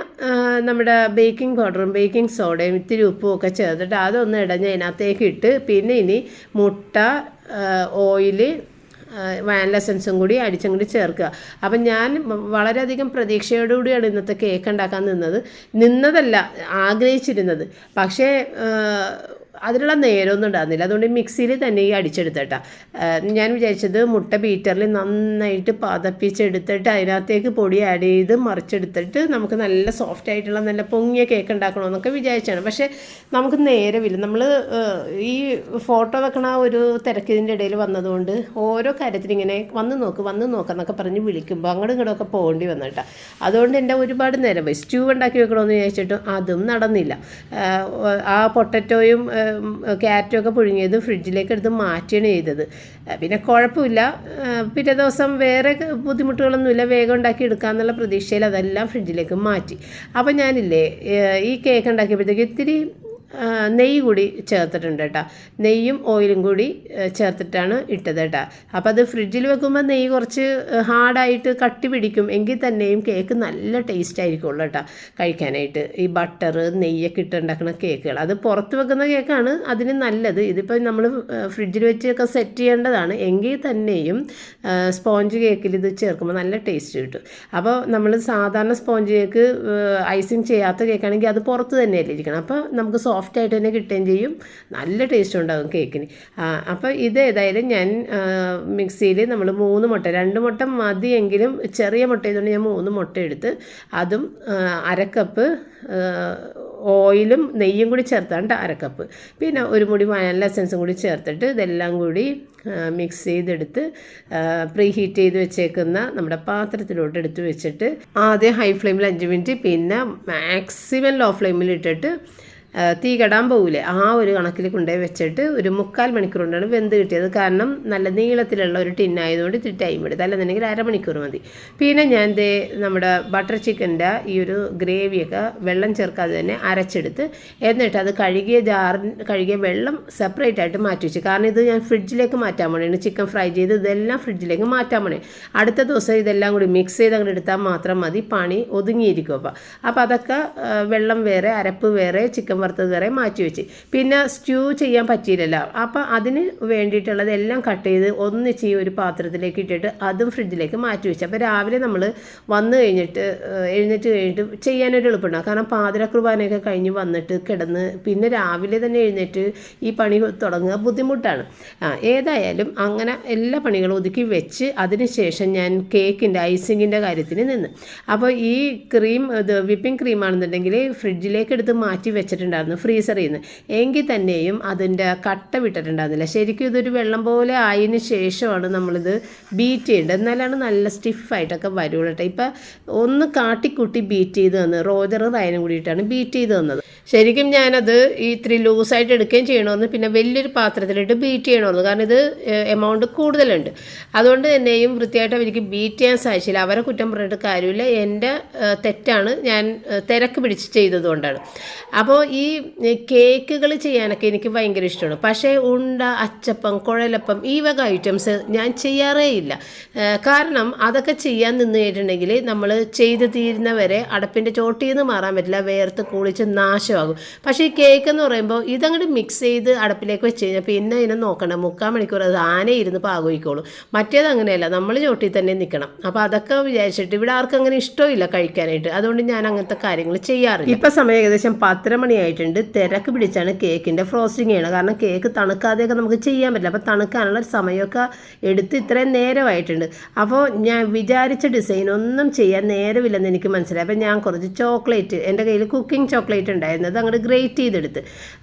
നമ്മുടെ ബേക്കിംഗ് പൗഡറും ബേക്കിംഗ് സോഡയും ഇത്തിരി ഉപ്പും ഒക്കെ ചേർത്തിട്ട് അതൊന്ന് ഇടഞ്ഞ് അതിനകത്തേക്ക് ഇട്ട് പിന്നെ ഇനി മുട്ട, ഓയിൽ, വാനില എസൻസും കൂടി അടിച്ചും കൂടി ചേർക്കുക. അപ്പം ഞാൻ വളരെയധികം പ്രതീക്ഷയോടുകൂടിയാണ് ഇന്നത്തെ കേക്ക് ഉണ്ടാക്കാൻ നിന്നതല്ല ആഗ്രഹിച്ചിരുന്നത്. പക്ഷേ അതിനുള്ള നേരമൊന്നും ഉണ്ടാകുന്നില്ല. അതുകൊണ്ട് മിക്സിയിൽ തന്നെ ഈ അടിച്ചെടുത്തിട്ടാ ഞാൻ വിചാരിച്ചത് മുട്ട ബീറ്ററിൽ നന്നായിട്ട് പതപ്പിച്ചെടുത്തിട്ട് അതിനകത്തേക്ക് പൊടി ആഡ് ചെയ്ത് മറിച്ചെടുത്തിട്ട് നമുക്ക് നല്ല സോഫ്റ്റ് ആയിട്ടുള്ള നല്ല പൊങ്ങിയ കേക്ക് ഉണ്ടാക്കണമെന്നൊക്കെ വിചാരിച്ചാണ്. പക്ഷേ നമുക്ക് നേരമില്ല. നമ്മൾ ഈ ഫോട്ടോ വെക്കണ ഒരു തിരക്കിൻ്റെ ഇടയിൽ വന്നതുകൊണ്ട് ഓരോ കാര്യത്തിനും ഇങ്ങനെ വന്ന് നോക്കാന്നൊക്കെ പറഞ്ഞ് വിളിക്കുമ്പോൾ അങ്ങോട്ടും ഇങ്ങോട്ടൊക്കെ പോകേണ്ടി വന്നിട്ടാ. അതുകൊണ്ട് എൻ്റെ ഒരുപാട് നേരം പോയി. സ്റ്റ്യൂ ഉണ്ടാക്കി വെക്കണമെന്ന് വിചാരിച്ചിട്ടും അതും നടന്നില്ല. ആ പൊട്ടറ്റോയും ക്യാരറ്റും ഒക്കെ പുഴുങ്ങിയത് ഫ്രിഡ്ജിലേക്ക് എടുത്ത് മാറ്റുകയാണ് ചെയ്തത്. പിന്നെ കുഴപ്പമില്ല, പിറ്റേ ദിവസം വേറെ ബുദ്ധിമുട്ടുകളൊന്നുമില്ല, വേഗം ഉണ്ടാക്കി എടുക്കാമെന്നുള്ള പ്രതീക്ഷയിൽ അതെല്ലാം ഫ്രിഡ്ജിലേക്ക് മാറ്റി. അപ്പോൾ ഞാനില്ലേ ഈ കേക്ക് ഉണ്ടാക്കിയപ്പോഴത്തേക്ക് ഇത്തിരി നെയ്യ് കൂടി ചേർത്തിട്ടുണ്ട് കേട്ടോ. നെയ്യും ഓയിലും കൂടി ചേർത്തിട്ടാണ് ഇട്ടത് കേട്ടോ. അപ്പോൾ അത് ഫ്രിഡ്ജിൽ വെക്കുമ്പോൾ നെയ്യ് കുറച്ച് ഹാർഡായിട്ട് കട്ടി പിടിക്കും, എങ്കിൽ തന്നെയും കേക്ക് നല്ല ടേസ്റ്റ് ആയിരിക്കുള്ളൂ കേട്ടോ കഴിക്കാനായിട്ട്. ഈ ബട്ടർ നെയ്യൊക്കെ ഇട്ടുണ്ടാക്കുന്ന കേക്കുകൾ അത് പുറത്ത് വെക്കുന്ന കേക്കാണ് അതിന് നല്ലത്. ഇതിപ്പോൾ നമ്മൾ ഫ്രിഡ്ജിൽ വെച്ചൊക്കെ സെറ്റ് ചെയ്യേണ്ടതാണ്, എങ്കിൽ തന്നെയും സ്പോഞ്ച് കേക്കിൽ ഇത് ചേർക്കുമ്പോൾ നല്ല ടേസ്റ്റ് കിട്ടും. അപ്പോൾ നമ്മൾ സാധാരണ സ്പോഞ്ച് കേക്ക് ഐസിങ് ചെയ്യാത്ത കേക്കാണെങ്കിൽ അത് പുറത്ത് തന്നെയല്ലേ ഇരിക്കണം. അപ്പോൾ നമുക്ക് സോഫ്റ്റായിട്ട് തന്നെ കിട്ടുകയും ചെയ്യും, നല്ല ടേസ്റ്റ് ഉണ്ടാകും കേക്കിന്. അപ്പോൾ ഇത് ഏതായാലും ഞാൻ മിക്സിയിൽ നമ്മൾ 3 മുട്ട, 2 മുട്ട മതിയെങ്കിലും ചെറിയ മുട്ട ചെയ്തുകൊണ്ട് ഞാൻ 3 മുട്ട എടുത്ത് അതും 1/2 കപ്പ് ഓയിലും നെയ്യും കൂടി ചേർത്താണ് 1/2 കപ്പ്. പിന്നെ ഒരു മുടി വാനില എസൻസും കൂടി ചേർത്തിട്ട് ഇതെല്ലാം കൂടി മിക്സ് ചെയ്തെടുത്ത് പ്രീ ഹീറ്റ് ചെയ്ത് വെച്ചേക്കുന്ന നമ്മുടെ പാത്രത്തിലോട്ട് എടുത്ത് വെച്ചിട്ട് ആദ്യം ഹൈ ഫ്ലെയിമിൽ 5 മിനിറ്റ്, പിന്നെ മാക്സിമം ലോ ഫ്ലെയിമിൽ ഇട്ടിട്ട് തീ കെടാൻ പോകില്ലേ ആ ഒരു കണക്കിൽ കൊണ്ടുപോയി വെച്ചിട്ട് ഒരു 3/4 മണിക്കൂർ കൊണ്ടാണ് വെന്ത് കിട്ടിയത്. കാരണം നല്ല നീളത്തിലുള്ള ഒരു ടിന്നായതുകൊണ്ട് ഇത്തിരി ടൈം എടുത്ത്, അല്ലെന്നുണ്ടെങ്കിൽ 1/2 മണിക്കൂർ മതി. പിന്നെ ഞാൻ നമ്മുടെ ബട്ടർ ചിക്കൻ്റെ ഈ ഒരു ഗ്രേവിയൊക്കെ വെള്ളം ചേർക്കാതെ തന്നെ അരച്ചെടുത്ത് എന്നിട്ട് അത് കഴുകിയ വെള്ളം സെപ്പറേറ്റ് ആയിട്ട് മാറ്റി വെച്ചു. കാരണം ഇത് ഞാൻ ഫ്രിഡ്ജിലേക്ക് മാറ്റാൻ പോണേ, ചിക്കൻ ഫ്രൈ ചെയ്ത് ഇതെല്ലാം ഫ്രിഡ്ജിലേക്ക് മാറ്റാൻ പോണേ. അടുത്ത ദിവസം ഇതെല്ലാം കൂടി മിക്സ് ചെയ്ത് അങ്ങോട്ട് എടുത്താൽ മാത്രം മതി, പണി ഒതുങ്ങിയിരിക്കും. അപ്പോൾ അതൊക്കെ വെള്ളം വേറെ അരപ്പ് വേറെ ചിക്കൻ വറുത്തത് വരെ മാറ്റി വെച്ച്. പിന്നെ സ്റ്റ്യൂ ചെയ്യാൻ പറ്റിയില്ലല്ലോ, അപ്പോൾ അതിന് വേണ്ടിയിട്ടുള്ളതെല്ലാം കട്ട് ചെയ്ത് ഒന്നിച്ച് ഒരു പാത്രത്തിലേക്ക് ഇട്ടിട്ട് അതും ഫ്രിഡ്ജിലേക്ക് മാറ്റി വെച്ചു. അപ്പോൾ രാവിലെ നമ്മൾ എഴുന്നേറ്റ് കഴിഞ്ഞിട്ട് ചെയ്യാനൊരു എളുപ്പമുണ്ടാകും. കാരണം പാതിര കുർബാനയൊക്കെ കഴിഞ്ഞ് വന്നിട്ട് കിടന്ന് പിന്നെ രാവിലെ തന്നെ എഴുന്നേറ്റ് ഈ പണി തുടങ്ങുക ബുദ്ധിമുട്ടാണ്. ഏതായാലും അങ്ങനെ എല്ലാ പണികളും ഒതുക്കി വെച്ച് അതിന് ശേഷം ഞാൻ കേക്കിൻ്റെ ഐസിങ്ങിൻ്റെ കാര്യത്തിന് നിന്ന്. അപ്പോൾ ഈ വിപ്പിംഗ് ക്രീമാണെന്നുണ്ടെങ്കിൽ ഫ്രിഡ്ജിലേക്ക് എടുത്ത് മാറ്റി വെച്ചിട്ടുണ്ടായിരുന്നു ഫ്രീസറിൽ നിന്ന്, എങ്കിൽ തന്നെയും അതിൻ്റെ കട്ട വിട്ടിട്ടുണ്ടായിരുന്നില്ല. ശരിക്കും ഇതൊരു വെള്ളം പോലെ ആയതിന് ശേഷമാണ് നമ്മളിത് ബീറ്റ് ചെയ്യേണ്ടത്, എന്നാലാണ് നല്ല സ്റ്റിഫായിട്ടൊക്കെ വരുള്ളൂ കേട്ടോ. ഇപ്പം ഒന്ന് കാട്ടിക്കൂട്ടി ബീറ്റ് ചെയ്ത് തന്നത് റോജറും റയനും കൂടിയിട്ടാണ് ബീറ്റ് ചെയ്ത് തന്നത്. ശരിക്കും ഞാനത് ഇത്തിരി ലൂസായിട്ട് എടുക്കുകയും ചെയ്യണമെന്ന്, പിന്നെ വലിയൊരു പാത്രത്തിലിട്ട് ബീറ്റ് ചെയ്യണമെന്ന്. കാരണം ഇത് എമൗണ്ട് കൂടുതലുണ്ട്, അതുകൊണ്ട് തന്നെയും വൃത്തിയായിട്ട് എനിക്ക് ബീറ്റ് ചെയ്യാൻ സാധിച്ചില്ല. അവരെ കുറ്റം പറഞ്ഞിട്ട് കാര്യമില്ല, എൻ്റെ തെറ്റാണ്, ഞാൻ തിരക്ക് പിടിച്ച് ചെയ്തതുകൊണ്ടാണ്. അപ്പോൾ ഈ കേക്കുകൾ ചെയ്യാനൊക്കെ എനിക്ക് ഭയങ്കര ഇഷ്ടമാണ്. പക്ഷേ ഉണ്ട, അച്ചപ്പം, കുഴലപ്പം ഈ വക ഐറ്റംസ് ഞാൻ ചെയ്യാറേ ഇല്ല. കാരണം അതൊക്കെ ചെയ്യാൻ നിന്ന് കഴിഞ്ഞിട്ടുണ്ടെങ്കിൽ നമ്മൾ ചെയ്ത് തീരുന്നവരെ അടപ്പിൻ്റെ ചോട്ടിൽ നിന്ന് മാറാൻ പറ്റില്ല, വേർത്ത് കുളിച്ച് നാശം മോശമാകും. പക്ഷേ ഈ കേക്ക് എന്ന് പറയുമ്പോൾ ഇതങ്ങോട്ട് മിക്സ് ചെയ്ത് അടുപ്പിലേക്ക് വെച്ച് കഴിഞ്ഞാൽ പിന്നെ ഇതിനെ നോക്കണം, 3/4 മണിക്കൂർ അത് ആനെ ഇരുന്ന് പാകോയിക്കോളും. മറ്റേത് അങ്ങനെയല്ല, നമ്മൾ ചോട്ടിൽ തന്നെ നിൽക്കണം. അപ്പോൾ അതൊക്കെ വിചാരിച്ചിട്ട് ഇവിടെ ആർക്കും അങ്ങനെ ഇഷ്ടമില്ല കഴിക്കാനായിട്ട്, അതുകൊണ്ട് ഞാൻ അങ്ങനത്തെ കാര്യങ്ങൾ ചെയ്യാറില്ല. ഇപ്പം സമയം ഏകദേശം 10:30 മണിയായിട്ടുണ്ട്. തിരക്ക് പിടിച്ചാണ് കേക്കിൻ്റെ ഫ്രോസ്റ്റിംഗ് ചെയ്യണം. കാരണം കേക്ക് തണുക്കാതെയൊക്കെ നമുക്ക് ചെയ്യാൻ പറ്റില്ല. അപ്പോൾ തണുക്കാനുള്ള സമയമൊക്കെ എടുത്ത് ഇത്രയും നേരമായിട്ടുണ്ട്. അപ്പോൾ ഞാൻ വിചാരിച്ച ഡിസൈൻ ഒന്നും ചെയ്യാൻ നേരമില്ലെന്ന് എനിക്ക് മനസ്സിലായി. അപ്പോൾ ഞാൻ കുറച്ച് ചോക്ലേറ്റ്, എൻ്റെ കയ്യിൽ കുക്കിംഗ് ചോക്ലേറ്റ് ഉണ്ടായിരുന്നത് അങ്ങോട്ട് ഗ്രേറ്റ് ചെയ്തെടുത്ത്,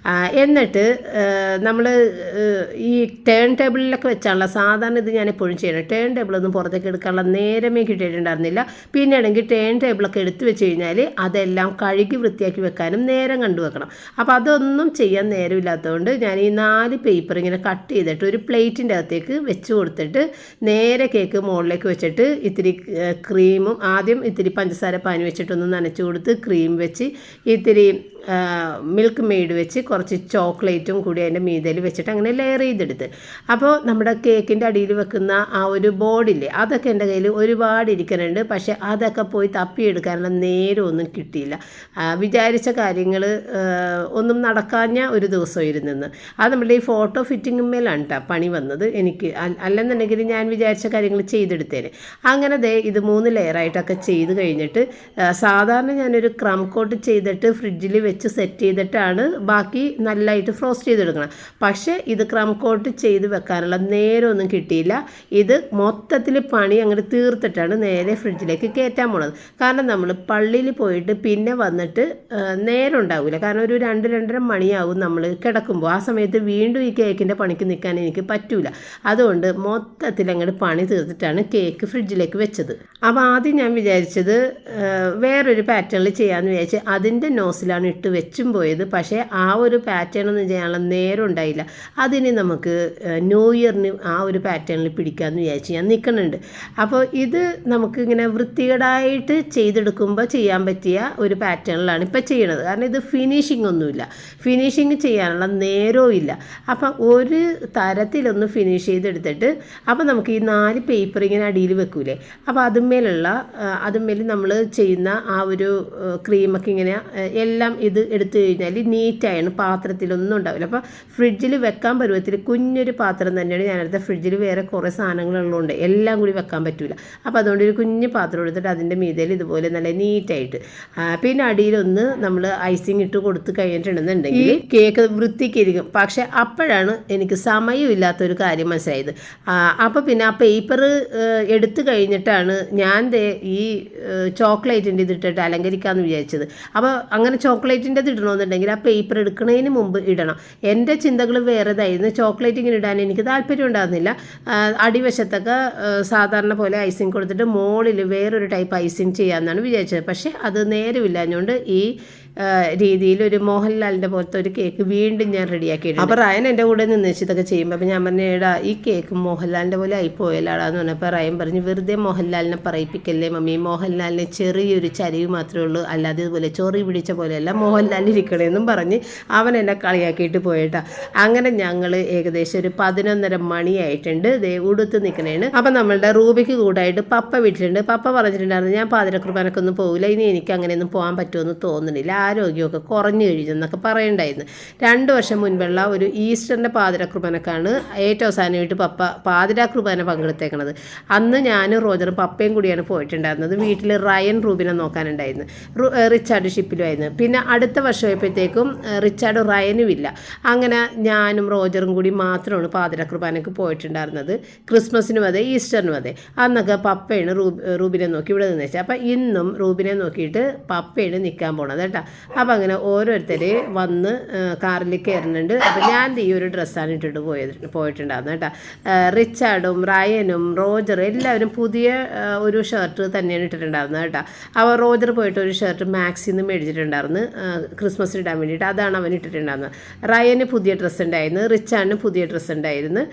എന്നിട്ട് നമ്മൾ ഈ ടേൺ ടേബിളിലൊക്കെ വെച്ചാണല്ലോ സാധാരണ ഇത് ഞാൻ എപ്പോഴും ചെയ്യണം. ടേൺ ടേബിളൊന്നും പുറത്തേക്ക് എടുക്കാനുള്ള നേരമേ കിട്ടിയിട്ടുണ്ടായിരുന്നില്ല. പിന്നെയാണെങ്കിൽ ടേൺ ടേബിളൊക്കെ എടുത്ത് വെച്ച് കഴിഞ്ഞാൽ അതെല്ലാം കഴുകി വൃത്തിയാക്കി വെക്കാനും നേരം കണ്ടുവെക്കണം. അപ്പോൾ അതൊന്നും ചെയ്യാൻ നേരമില്ലാത്തതുകൊണ്ട് ഞാൻ ഈ 4 പേപ്പർ ഇങ്ങനെ കട്ട് ചെയ്തിട്ട് ഒരു പ്ലേറ്റിൻ്റെ അകത്തേക്ക് വെച്ച് കൊടുത്തിട്ട് നേരെ കേക്ക് മുകളിലേക്ക് വെച്ചിട്ട് ഇത്തിരി ക്രീമും ആദ്യം ഇത്തിരി പഞ്ചസാര പാനി വെച്ചിട്ടൊന്ന് നനച്ച് കൊടുത്ത് ക്രീം വെച്ച് ഇത്തിരി മിൽക്ക് മെയ്ഡ് വെച്ച് കുറച്ച് ചോക്ലേറ്റും കൂടി അതിൻ്റെ മീതയിൽ വെച്ചിട്ട് അങ്ങനെ ലെയർ ചെയ്തെടുത്ത്. അപ്പോൾ നമ്മുടെ കേക്കിൻ്റെ അടിയിൽ വെക്കുന്ന ആ ഒരു ബോർഡില്ലേ, അതൊക്കെ എൻ്റെ കയ്യിൽ ഒരുപാട് ഇരിക്കുന്നുണ്ട്. പക്ഷേ അതൊക്കെ പോയി തപ്പിയെടുക്കാനുള്ള നേരമൊന്നും കിട്ടിയില്ല. വിചാരിച്ച കാര്യങ്ങൾ ഒന്നും നടക്കാഞ്ഞ ഒരു ദിവസം ഇരുന്നെന്ന്. അത് നമ്മളുടെ ഈ ഫോട്ടോ ഫിറ്റിങ്ങുമേലാണ് കേട്ടോ പണി വന്നത് എനിക്ക്. അല്ലെന്നുണ്ടെങ്കിൽ ഞാൻ വിചാരിച്ച കാര്യങ്ങൾ ചെയ്തെടുത്തേനെ. അങ്ങനെ ഇത് 3 ലെയറായിട്ടൊക്കെ ചെയ്ത് കഴിഞ്ഞിട്ട് സാധാരണ ഞാനൊരു ക്രം കോട്ട് ചെയ്തിട്ട് ഫ്രിഡ്ജിൽ വെച്ച് സെറ്റ് ചെയ്തിട്ടാണ് ബാക്കി നല്ലതായിട്ട് ഫ്രോസ്റ്റ് ചെയ്തെടുക്കണം. പക്ഷേ ഇത് ക്രം കോട്ട് ചെയ്ത് വെക്കാനുള്ള നേരമൊന്നും കിട്ടിയില്ല. ഇത് മൊത്തത്തിൽ പണി അങ്ങോട്ട് തീർത്തിട്ടാണ് നേരെ ഫ്രിഡ്ജിലേക്ക് കയറ്റാൻ പോണത്. കാരണം നമ്മൾ പള്ളിയിൽ പോയിട്ട് പിന്നെ വന്നിട്ട് നേരം ഉണ്ടാവില്ല. കാരണം ഒരു 2-2:30 മണിയാവും നമ്മൾ കിടക്കുമ്പോൾ. ആ സമയത്ത് വീണ്ടും ഈ കേക്കിൻ്റെ പണിക്ക് നിൽക്കാൻ എനിക്ക് പറ്റൂല. അതുകൊണ്ട് മൊത്തത്തിൽ അങ്ങോട്ട് പണി തീർത്തിട്ടാണ് കേക്ക് ഫ്രിഡ്ജിലേക്ക് വെച്ചത്. അപ്പോൾ ആദ്യം ഞാൻ വിചാരിച്ചത് വേറൊരു പാറ്റേണിൽ ചെയ്യാമെന്ന് വിചാരിച്ച് അതിൻ്റെ നോസിലാണ് ഇട്ട് വെച്ചും പോയത്. പക്ഷേ ആ ഒരു പാറ്റേൺ ഒന്നും ചെയ്യാനുള്ള നേരം ഉണ്ടായില്ല. അതിന് നമുക്ക് ന്യൂ ഇയറിന് ആ ഒരു പാറ്റേണിൽ പിടിക്കാമെന്ന് വിചാരിച്ച് ഞാൻ നിൽക്കുന്നുണ്ട്. അപ്പോൾ ഇത് നമുക്ക് ഇങ്ങനെ വൃത്തികേടായിട്ട് ചെയ്തെടുക്കുമ്പോൾ ചെയ്യാൻ പറ്റിയ ഒരു പാറ്റേണിലാണ് ഇപ്പോൾ ചെയ്യണത്. കാരണം ഇത് ഫിനിഷിംഗ് ഒന്നുമില്ല, ഫിനിഷിങ് ചെയ്യാനുള്ള നേരവും ഇല്ല. അപ്പം ഒരു തരത്തിലൊന്ന് ഫിനിഷ് ചെയ്തെടുത്തിട്ട് അപ്പോൾ നമുക്ക് ഈ 4 പേപ്പർ ഇങ്ങനെ അടിയിൽ വെക്കൂലേ, അപ്പോൾ അതുമേൽ നമ്മൾ ചെയ്യുന്ന ആ ഒരു ക്രീമൊക്കെ ഇങ്ങനെ എല്ലാം ഇത് എടുത്തു കഴിഞ്ഞാൽ നീറ്റായാണ്, പാത്രത്തിലൊന്നും ഉണ്ടാവില്ല. അപ്പോൾ ഫ്രിഡ്ജിൽ വെക്കാൻ പരുവത്തിൽ കുഞ്ഞൊരു പാത്രം തന്നെയാണ് ഞാനെടുത്ത. ഫ്രിഡ്ജിൽ വേറെ കുറേ സാധനങ്ങളുള്ളതുകൊണ്ട് എല്ലാം കൂടി വെക്കാൻ പറ്റില്ല. അപ്പോൾ അതുകൊണ്ട് ഒരു കുഞ്ഞ് പാത്രം എടുത്തിട്ട് അതിൻ്റെ മീതയിൽ ഇതുപോലെ നല്ല നീറ്റായിട്ട്, പിന്നെ അടിയിലൊന്ന് നമ്മൾ ഐസിങ് ഇട്ട് കൊടുത്ത് കഴിഞ്ഞിട്ടുണ്ടെന്നുണ്ടെങ്കിൽ കേക്ക് വൃത്തിക്കിരിക്കും. പക്ഷേ അപ്പോഴാണ് എനിക്ക് സമയമില്ലാത്തൊരു കാര്യം മനസ്സിലായത്. അപ്പോൾ പിന്നെ ആ പേപ്പർ എടുത്തു കഴിഞ്ഞിട്ടാണ് ഞാൻ ഈ ചോക്ലേറ്റിൻ്റെ ഇതിട്ടിട്ട് അലങ്കരിക്കാമെന്ന് വിചാരിച്ചത്. അപ്പോൾ അങ്ങനെ ചോക്ലേറ്റിൻ്റെ ഇത് ഇടണമെന്നുണ്ടെങ്കിൽ ആ പേപ്പർ എടുക്കുന്നതിന് മുമ്പ് ഇടണം. എൻ്റെ ചിന്തകൾ വേറെതായിരുന്നു. ചോക്ലേറ്റ് ഇങ്ങനെ ഇടാൻ എനിക്ക് താല്പര്യം ഉണ്ടാകുന്നില്ല. അടിവശത്തൊക്കെ സാധാരണ പോലെ ഐസിങ് കൊടുത്തിട്ട് മുകളിൽ വേറൊരു ടൈപ്പ് ഐസിങ് ചെയ്യാമെന്നാണ് വിചാരിച്ചത്. പക്ഷേ അത് നേരമില്ലാഞ്ഞുകൊണ്ട് ഈ രീതിയിൽ ഒരു മോഹൻലാലിൻ്റെ പോലത്തെ ഒരു കേക്ക് വീണ്ടും ഞാൻ റെഡിയാക്കിയിട്ടുണ്ട്. അപ്പോൾ റയൻ എൻ്റെ കൂടെ നിന്ന് ഇതൊക്കെ ചെയ്യുമ്പോൾ അപ്പോൾ ഞാൻ പറഞ്ഞു, എടാ ഈ കേക്ക് മോഹൻലാലിൻ്റെ പോലെ ആയിപ്പോയല്ലാടാന്ന് പറഞ്ഞപ്പോൾ റയൻ പറഞ്ഞു, വെറുതെ മോഹൻലാലിനെ പറയിപ്പിക്കല്ലേ മമ്മി, മോഹൻലാലിന് ചെറിയൊരു ചരിവ് മാത്രമേ ഉള്ളൂ, അല്ലാതെ ഇതുപോലെ ചൊറി പിടിച്ച പോലെയല്ല മോഹൻലാൽ ഇരിക്കണമെന്നും പറഞ്ഞ് അവൻ എന്നെ കളിയാക്കിയിട്ട് പോയിട്ടാ. അങ്ങനെ ഞങ്ങൾ ഏകദേശം ഒരു 11:30 മണിയായിട്ടുണ്ട് ഉടുത്ത് നിൽക്കണേന്. അപ്പം നമ്മളുടെ റൂബിക്ക് കൂടായിട്ട് പപ്പ വീട്ടിലുണ്ട്. പപ്പ പറഞ്ഞിട്ടുണ്ടായിരുന്നു, ഞാൻ പാതിരക്കുർബാനക്കൊന്നും പോകില്ല, ഇനി എനിക്ക് അങ്ങനെയൊന്നും പോകാൻ പറ്റുമെന്ന് തോന്നുന്നില്ല, ആരോഗ്യമൊക്കെ കുറഞ്ഞു കഴിഞ്ഞെന്നൊക്കെ പറയണ്ടായിരുന്നു. 2 വർഷം മുൻപുള്ള ഒരു ഈസ്റ്ററിൻ്റെ പാതിരക്കുർബാനക്കാണ് ഏറ്റവും അവസാനമായിട്ട് പപ്പ പാതിരാക്കുർബാന പങ്കെടുത്തേക്കണത്. അന്ന് ഞാനും റോജറും പപ്പയും കൂടിയാണ് പോയിട്ടുണ്ടായിരുന്നത്. വീട്ടിൽ റയൻ റൂബിനെ നോക്കാനുണ്ടായിരുന്നു, റിച്ചാർഡ് ഷിപ്പിലുമായിരുന്നു. പിന്നെ അടുത്ത വർഷമായപ്പോഴത്തേക്കും റിച്ചാർഡ് റയനും ഇല്ല. അങ്ങനെ ഞാനും റോജറും കൂടി മാത്രമാണ് പാതിരാക്കുർബാനക്ക് പോയിട്ടുണ്ടായിരുന്നത്. ക്രിസ്മസിനും അതെ ഈസ്റ്ററിനും അതെ. അന്നൊക്കെ പപ്പയാണ് റൂബിനെ നോക്കി ഇവിടെ നിന്ന് വെച്ചാൽ. അപ്പം ഇന്നും റൂബിനെ നോക്കിയിട്ട് പപ്പയാണ് നിൽക്കാൻ പോണത് കേട്ടോ. അപ്പം അങ്ങനെ ഓരോരുത്തർ വന്ന് കാറിൽ കയറുന്നുണ്ട്. അപ്പം ഞാൻ ഈ ഒരു ഡ്രസ്സാണ് ഇട്ടിട്ട് പോയിട്ടുണ്ടായിരുന്നു കേട്ടോ. റിച്ചാർഡും റയനും റോജറും എല്ലാവരും പുതിയ ഒരു ഷർട്ട് തന്നെയാണ് ഇട്ടിട്ടുണ്ടായിരുന്നത് കേട്ടോ. അപ്പോൾ റോജർ പോയിട്ട് ഒരു ഷർട്ട് മാക്സിൽ നിന്ന് മേടിച്ചിട്ടുണ്ടായിരുന്നു ക്രിസ്മസിന് ഇടാൻ വേണ്ടിയിട്ട്. അതാണ് അവൻ ഇട്ടിട്ടുണ്ടായിരുന്നത്. റയന് പുതിയ ഡ്രസ്സ് ഉണ്ടായിരുന്നു, റിച്ചാർഡിന് പുതിയ ഡ്രസ്സ് ഉണ്ടായിരുന്നു.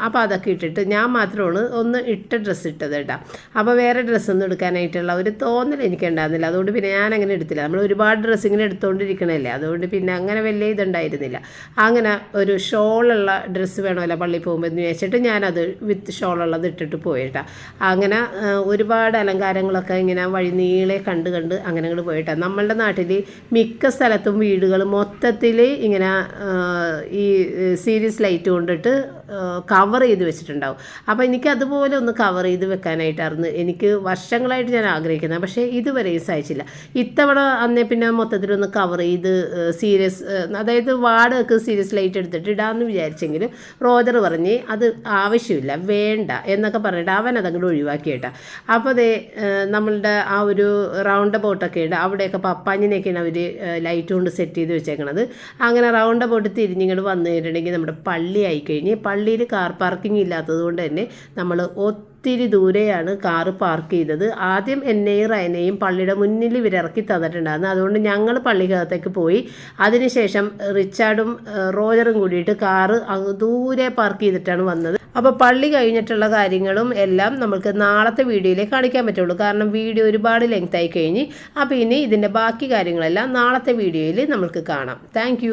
അപ്പോൾ അതൊക്കെ ഇട്ടിട്ട് ഞാൻ മാത്രമാണ് ഒന്ന് ഇട്ട ഡ്രസ്സ് ഇട്ടത് കേട്ടോ. അപ്പോൾ വേറെ ഡ്രസ്സൊന്നും എടുക്കാനായിട്ടുള്ള ഒരു തോന്നൽ എനിക്കുണ്ടായിരുന്നില്ല. അതുകൊണ്ട് പിന്നെ ഞാൻ അങ്ങനെ എടുത്തില്ല. നമ്മൾ ഒരുപാട് ഡ്രസ്സിങ്ങനെ എടുത്തുകൊണ്ടിരിക്കണല്ലേ, അതുകൊണ്ട് പിന്നെ അങ്ങനെ വലിയ ഇതുണ്ടായിരുന്നില്ല. അങ്ങനെ ഒരു ഷോളുള്ള ഡ്രസ്സ് വേണമല്ലോ പള്ളിയിൽ പോകുമ്പോൾ എന്ന് വെച്ചിട്ട് ഞാനത് വിത്ത് ഷോളുള്ളത് ഇട്ടിട്ട് പോയിട്ടാ. അങ്ങനെ ഒരുപാട് അലങ്കാരങ്ങളൊക്കെ ഇങ്ങനെ വഴി നീളെ കണ്ട് അങ്ങനെ അങ്ങോട്ട് പോയിട്ടാണ്. നമ്മളുടെ നാട്ടിൽ മിക്ക സ്ഥലത്തും വീടുകൾ മൊത്തത്തിൽ ഇങ്ങനെ ഈ സീരീസ് ലൈറ്റ് കൊണ്ടിട്ട് കവർ ചെയ്ത് വെച്ചിട്ടുണ്ടാവും. അപ്പോൾ എനിക്ക് അതുപോലെ ഒന്ന് കവർ ചെയ്ത് വെക്കാനായിട്ടായിരുന്നു എനിക്ക് വർഷങ്ങളായിട്ട് ഞാൻ ആഗ്രഹിക്കുന്നത്. പക്ഷേ ഇതുവരെയും സാധിച്ചില്ല. ഇത്തവണ അന്നേ പിന്നെ മൊത്തത്തിലൊന്ന് കവർ ചെയ്ത് സീരിയസ്, അതായത് വാടകയ്ക്ക് സീരിയസ് ലൈറ്റ് എടുത്തിട്ട് ഇടാമെന്ന് വിചാരിച്ചെങ്കിലും റോജർ പറഞ്ഞ് അത് ആവശ്യമില്ല, വേണ്ട എന്നൊക്കെ പറഞ്ഞിട്ട് അവൻ അതങ്ങോട്ട് ഒഴിവാക്കിയിട്ടാ. അപ്പോൾ അതേ നമ്മളുടെ ആ ഒരു റൗണ്ട് അബൌട്ടൊക്കെ ഉണ്ട്, അവിടെയൊക്കെ പപ്പാഞ്ഞിനെയൊക്കെയാണ് അവർ ലൈറ്റ് കൊണ്ട് സെറ്റ് ചെയ്ത് വെച്ചേക്കണത്. അങ്ങനെ റൗണ്ട് അബൌട്ട് തിരിഞ്ഞിങ്ങോട്ട് വന്നു കഴിഞ്ഞിട്ടുണ്ടെങ്കിൽ നമ്മുടെ പള്ളി ആയിക്കഴിഞ്ഞ് പള്ളിയിൽ കാർ പാർക്കിംഗ് ഇല്ലാത്തത് കൊണ്ട് തന്നെ നമ്മൾ ഒത്തിരി ദൂരെയാണ് കാറ് പാർക്ക് ചെയ്തത്. ആദ്യം എന്നെയും റയനെയും പള്ളിയുടെ മുന്നിൽ ഇവരിറക്കി തന്നിട്ടുണ്ടായിരുന്നു. അതുകൊണ്ട് ഞങ്ങൾ പള്ളിക്കകത്തേക്ക് പോയി. അതിനുശേഷം റിച്ചാർഡും റോജറും കൂടിയിട്ട് കാറ് ദൂരെ പാർക്ക് ചെയ്തിട്ടാണ് വന്നത്. അപ്പോൾ പള്ളി കഴിഞ്ഞിട്ടുള്ള കാര്യങ്ങളും എല്ലാം നമുക്ക് നാളത്തെ വീഡിയോയിലേ കാണിക്കാൻ പറ്റുള്ളൂ. കാരണം വീഡിയോ ഒരുപാട് ലെങ്ത് ആയി കഴിഞ്ഞ്. അപ്പോൾ ഇനി ഇതിൻ്റെ ബാക്കി കാര്യങ്ങളെല്ലാം നാളത്തെ വീഡിയോയിൽ നമുക്ക് കാണാം. താങ്ക്